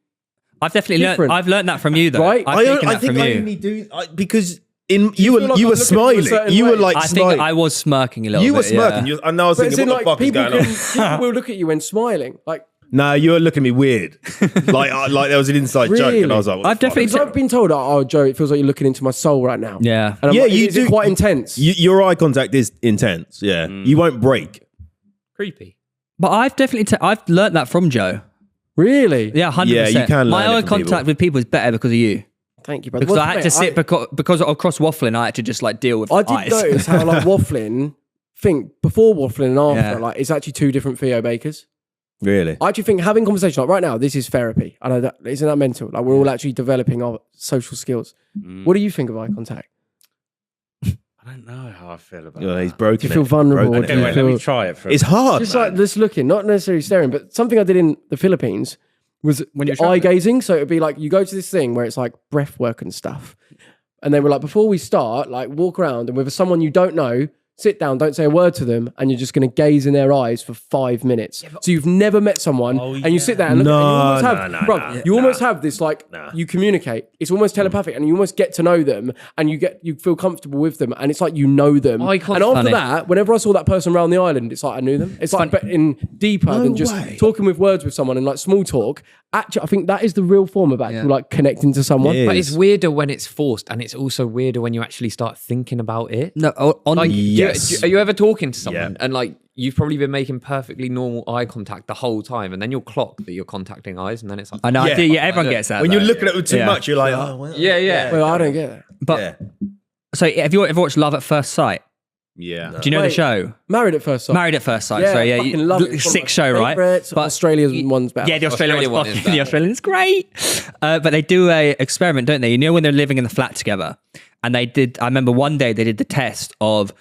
I've definitely learned. Different. I've learned that from you, though. Right? I've taken I that think from I you. only do because you feel were like I'm looking at you a smiling. certain You were way? like I think smiling. I was smirking a little You bit. were smirking. Yeah. And I was But as thinking, in, what like, the fuck is people going on? people will look at you when smiling. Like, Nah, you were looking at me weird. like there was an inside joke, and I Really? was like, what I've the fuck? definitely because I've been told, oh, Joe, it feels like you're looking into my soul right now. Yeah. And I'm Yeah, like, you is it do- quite intense. Your eye contact is intense. Yeah, you won't break. Creepy. But I've definitely I've learned that from Joe. Really? Yeah, 100%. Yeah, you can My learn it eye from contact people. with people is better because of you. Thank you, brother. Because Well, I had mate, to sit because across waffling, I had to just like deal with I did eyes. notice how like waffling, think before waffling and after, Yeah. like it's actually two different Theo Bakers. Really? I actually think having conversation like right now, this is therapy. I know that isn't that mental. Like we're all actually developing our social skills. What do you think of eye contact? I don't know how I feel about Yeah, that. he's broken. Do you feel it. vulnerable? Broken Do it. you Okay, wait, let me feel- try it for It's hard. Just man. like just looking, not necessarily staring, but something I did in the Philippines was When you're eye traveling. gazing. So it'd be like you go to this thing where it's like breath work and stuff. And they were like, before we start, like walk around and with someone you don't know, sit down, don't say a word to them, and you're just going to gaze in their eyes for 5 minutes. So you've never met someone, and you sit there and look, and you almost have, almost have this like you communicate. It's almost telepathic, and you almost get to know them, and you feel comfortable with them, and it's like you know them. Eye And contact. after Funny. that, whenever I saw that person around the island, it's like I knew them. It's like in deeper than just way. talking with words with someone and like small talk. Actually, I think that is the real form of actual like connecting to someone. Yeah. But it's weirder when it's forced, and it's also weirder when you actually start thinking about it. No, on Like, Yes. are you ever talking to someone Yeah. and like you've probably been making perfectly normal eye contact the whole time, and then you'll clock that you're contacting eyes, and then it's like, I know. Yeah. I do. Yeah, everyone gets that. when though. you're looking at it too Yeah. much, you're like, oh, well, yeah. Well, I don't get it. But yeah. so, have you ever watched Love at First Sight? Yeah. Do you know Wait. the show? Married at first sight. Married at First Sight. so yeah, fucking love it. It's one of sick my show, right? favourites. Australia's one's better. Yeah, the Australian Australian one's one is fucking, the better. Australian is great. But they do a experiment, don't they? You know when they're living in the flat together, and they did. I remember one day they did the test of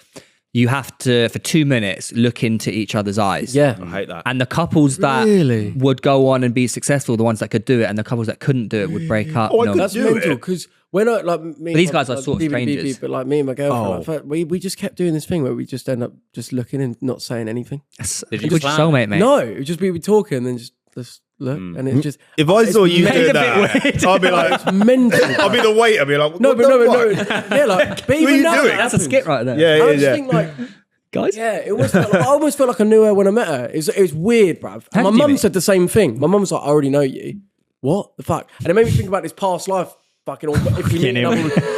you have to for 2 minutes look into each other's eyes. Yeah. I hate that. And the couples that Really? would go on and be successful, the ones that could do it, and the couples that couldn't do it would break up. Oh, I No, could That's do mental it. because when I like me, these guys are sort of strangers. But like me and my girlfriend, Oh. like, first, we just kept doing this thing where we just end up just looking and not saying anything. Did you Good plan soulmate, mate. No, it would just be we talking and then just look, and it just If I saw you made do a bit that, weird. I'd be like, it's mental. I'll be the waiter. I'll be like, no, what but the no, fuck? yeah, like but What are even you now doing? that That's a happens. skit right there. Yeah, I yeah, just yeah. think like guys. Yeah, it almost felt like, I almost felt like I knew her when I met her. It was weird, bruv. How My did you mum meet? said the same thing. My mum was like, I already know you. What the fuck? And it made me think about this past life. Fucking, or if you meet in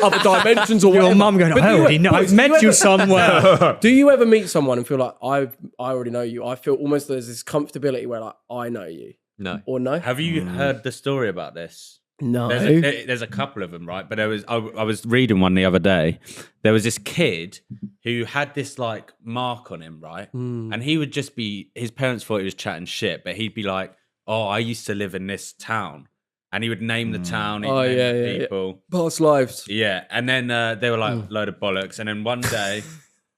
other dimensions or whatever. Your mum going, But I do you already ever- know. boys, I've do met you you ever- somewhere. Do you ever meet someone and feel like I already know you? I feel almost there's this comfortability where like I know you. No. Or no? Have you heard the story about this? No. There's a couple of them, right? But I was reading one the other day. There was this kid who had this like mark on him, right? And he would just be, his parents thought he was chatting shit, but he'd be like, "Oh, I used to live in this town," and he would name the town, he'd name the people. Past lives. Yeah, and then they were like load of bollocks. And then one day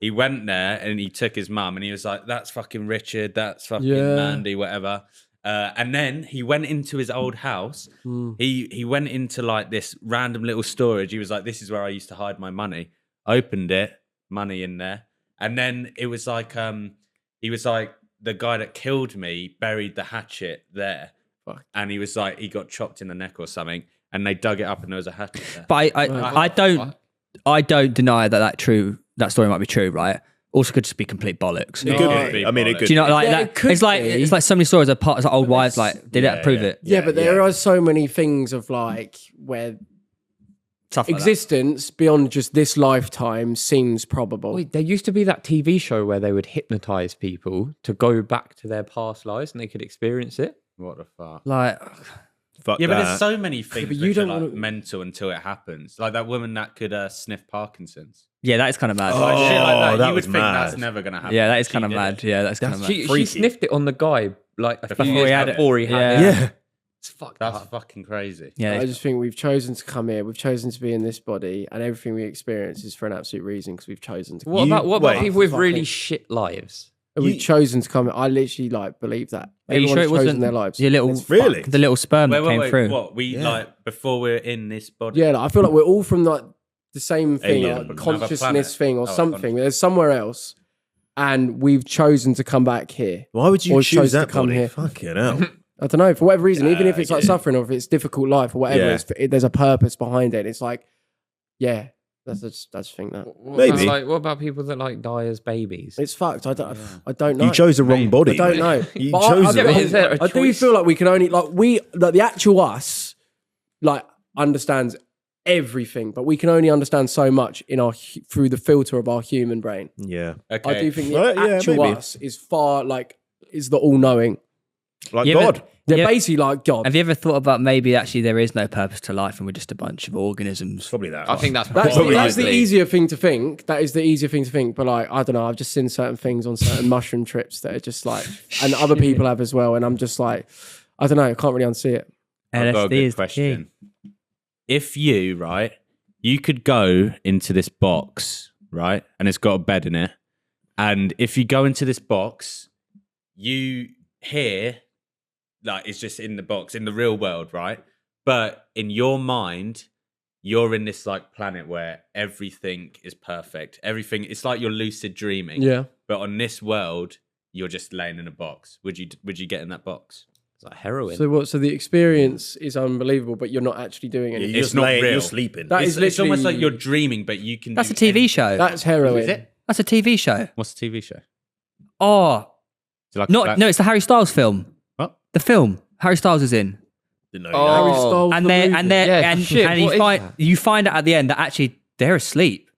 he went there and he took his mum and he was like, "That's fucking Richard, that's fucking Mandy, whatever." And then he went into his old house. He went into like this random little storage. He was like, "This is where I used to hide my money." Opened it, money in there. And then it was like, he was like, the guy that killed me buried the hatchet there. Fuck. And he was like, he got chopped in the neck or something. And they dug it up and there was a hatchet there. But I don't deny that story might be true, right? Also could just be complete bollocks. It could be. I mean, it could. Do you know like Yeah, that? it could It's like be. it's like so many stories of parts of old wives like did that prove it? Yeah, but there are so many things of like where Stuff like that. existence beyond just this lifetime seems probable. Wait, there used to be that TV show where they would hypnotize people to go back to their past lives and they could experience it. What the fuck? Like Fuck Yeah, but that. there's so many things but you which are don't like wanna- mental until it happens. Like that woman that could sniff Parkinson's. yeah, that is kind of mad. Like shit like that you was would think mad. that's never gonna happen. Yeah, that is She kind of did mad. it. Yeah, that's kind of mad. She sniffed it on the guy like a few Before years he had it. before he had Yeah. it. Yeah. It's fucked That's up. fucking crazy. Yeah, I just think we've chosen to come here. We've chosen to be in this body, and everything we experience is for an absolute reason because we've chosen to. What You- about wait. people with really Fucking- shit lives? And we've chosen to come. I literally like believe that. Are you Everyone's sure it chosen wasn't their lives. your little Really? the little sperm that came through? What we like before we're in this body? Yeah, like, I feel like we're all from like the same thing, Alien, like another consciousness planet. thing or Oh, something. There's somewhere else, and we've chosen to come back here. Why would you Or choose chose to that come body? here. Fucking hell. I don't know, for whatever reason, even if it's like yeah. suffering or if it's difficult life or whatever, Yeah. there's a purpose behind it. It's like, yeah, that's just think that Maybe. What about people that like die as babies? it's fucked. I don't know. You chose the wrong body. I don't mate. know. You But chose Yeah, the but wrong is there a I do choice? feel like we can only like the actual us like understands everything, but we can only understand so much in through the filter of our human brain. Yeah. Okay. I do think the Right, yeah, actual maybe. us is far like is the all knowing. Like Yeah, God. They're Yeah. basically like God. Have you ever thought about maybe actually there is no purpose to life and we're just a bunch of organisms? Probably that. I think that's That's probably the easier thing to think. That is the easier thing to think. But like, I don't know. I've just seen certain things on certain mushroom trips that are just like, and other people have as well. And I'm just like, I don't know. I can't really unsee it. I've got a LSD good is the question. If you, right, you could go into this box, right, and it's got a bed in it, and if you go into this box, you hear, like, it's just in the box, in the real world, right? But in your mind, you're in this, like, planet where everything is perfect. Everything, it's like you're lucid dreaming. Yeah. But on this world, you're just laying in a box. Would you get in that box? It's like heroin. So what? So the experience is unbelievable, but you're not actually doing Yeah, anything. you're It's just not laying, real. you're sleeping. That It's, is it's almost like literally- you're dreaming, but you can. That's do a TV anything. show. That's heroin. Is it? That's a TV show. What's the TV show? Oh, Is it like not that- no, it's the Harry Styles film. What? The film Harry Styles is in, Didn't know Oh. that. Styles and the they movie. and they Yeah, and, shit, and what is that? you find out at the end that actually they're asleep,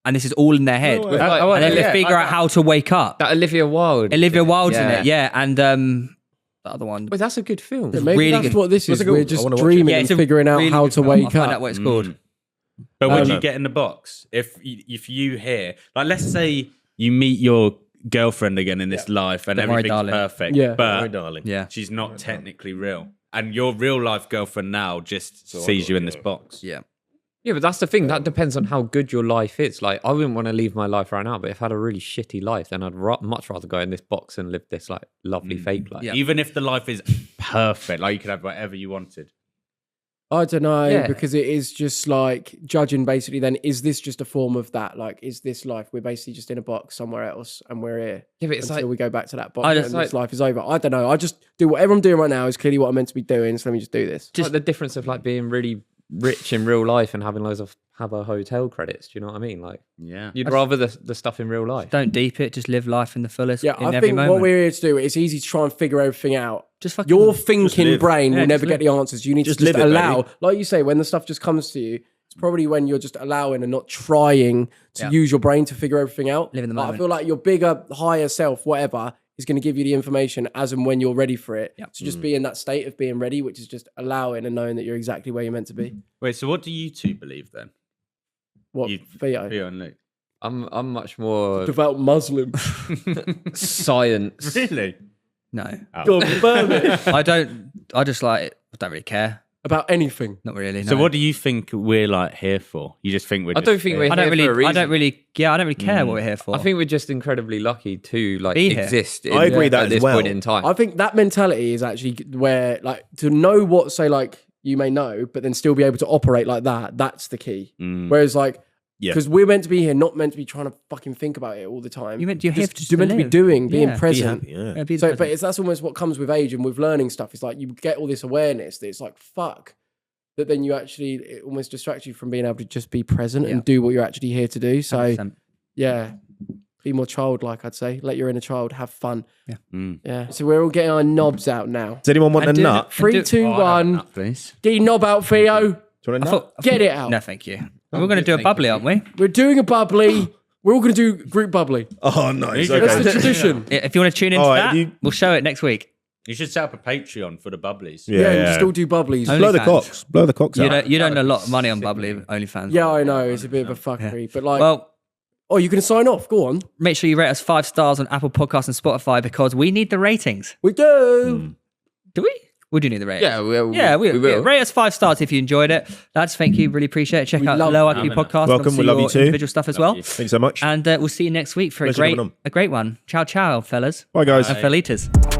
and this is all in their head, way. With, Oh, and then yeah, they figure I- out how to wake up. that Olivia Wilde. Olivia Wilde's in Yeah. it, yeah, and the other one. Wait, that's a good film. Yeah, maybe really that's good. what this What's is. it We're called? I just wanna watch it. dreaming Yeah, and it's a figuring out really how good to film. I'll wake find out up. what it's called. But would know. you get in the box if you hear, like, let's say you meet your girlfriend again in this life and Don't worry, everything's darling. perfect, Yeah. but Sorry, darling. Yeah, she's not technically real, and your real life girlfriend now just sees you in this box. yeah. Yeah, but that's the thing. That depends on how good your life is. Like, I wouldn't want to leave my life right now, but if I had a really shitty life, then I'd much rather go in this box and live this like lovely fake life. Yeah. Even if the life is perfect, like you could have whatever you wanted. I don't know, Yeah. because it is just like judging basically then, is this just a form of that? Like, is this life? We're basically just in a box somewhere else and we're here Yeah, but it's until like we go back to that box I and just this life is over. I don't know. I just do whatever I'm doing right now is clearly what I'm meant to be doing. So let me just do this. just like the difference of like being really rich in real life and having loads of have a hotel credits. Do you know what I mean? Like, Yeah. you'd rather the stuff in real life. Don't deep it. Just live life in the fullest. Yeah, in I every think moment. what we're here to do, it's easy to try and figure everything out. Just fucking Your thinking live. brain Yeah, will never just get the answers. You need Just to just live it, allow, baby. like you say, when the stuff just comes to you, it's probably when you're just allowing and not trying to use your brain to figure everything out. Live in the Like, I moment. feel like your bigger, higher self, whatever, is going to give you the information as and when you're ready for it. Yep. So just be in that state of being ready, which is just allowing and knowing that you're exactly where you're meant to be. Wait, so what do you two believe then? What, You- Theo? Theo and Luke. I'm much more Devout Muslim. science. Really? No, Confirm it. I don't. I just like. I don't really care. About anything. Not really. So no. what do you think we're like here for? You just think we're I don't think here? we're I don't here really. for a reason. I don't really. Yeah, I don't really care what we're here for. I think we're just incredibly lucky to like Be here. exist. I agree that at as this well. point in time. I think that mentality is actually where, like, to know what, say, like, you may know, but then still be able to operate like that, that's the key. Whereas, like, Yeah. because we're meant to be here, not meant to be trying to fucking think about it all the time. You're here just, to you're meant to be live. doing, being Yeah. Be present. happy, yeah. Yeah, be the So, present. but that's almost what comes with age and with learning stuff. It's like you get all this awareness that it's like, fuck, that then you actually, it almost distracts you from being able to just be present and do what you're actually here to do. So, 100%. yeah, be more childlike, I'd say. Let your inner child have fun. Yeah. Yeah. So we're all getting our knobs out now. Does anyone want a And do- nut? 3, 2, Oh, I have 1. that, please. Get your knob out, Theo. Do you want a nut? Get it out. No, thank you. We're going to do a bubbly, aren't we? We're doing a bubbly. We're all going to do group bubbly. Oh, nice. That's That's Okay. the tradition. Yeah, if you want to tune into All right, that, you- we'll show it next week. You should set up a Patreon for the Bubblies. Yeah, and just all do bubblies. Only- Blow the OnlyFans. cocks. Blow the cocks You out. don't. You don't know a lot of money on bubbly OnlyFans. Yeah, I know. It's a bit of a fuckery. But like, Well, oh, you can sign off. Go on. make sure you rate us 5 stars on Apple Podcasts and Spotify because we need the ratings. We do. Do we? We do need the ratings. Yeah, we will. Yeah, rate us 5 stars if you enjoyed it. Lads, thank you. Really appreciate it. Check We out love Low IQ having us. Podcast. and Welcome, obviously we love you your too. Individual stuff as well. you. Thanks so much. And we'll see you next week for Pleasure coming on. a great one. Ciao, ciao, fellas. Bye, guys. And felitas.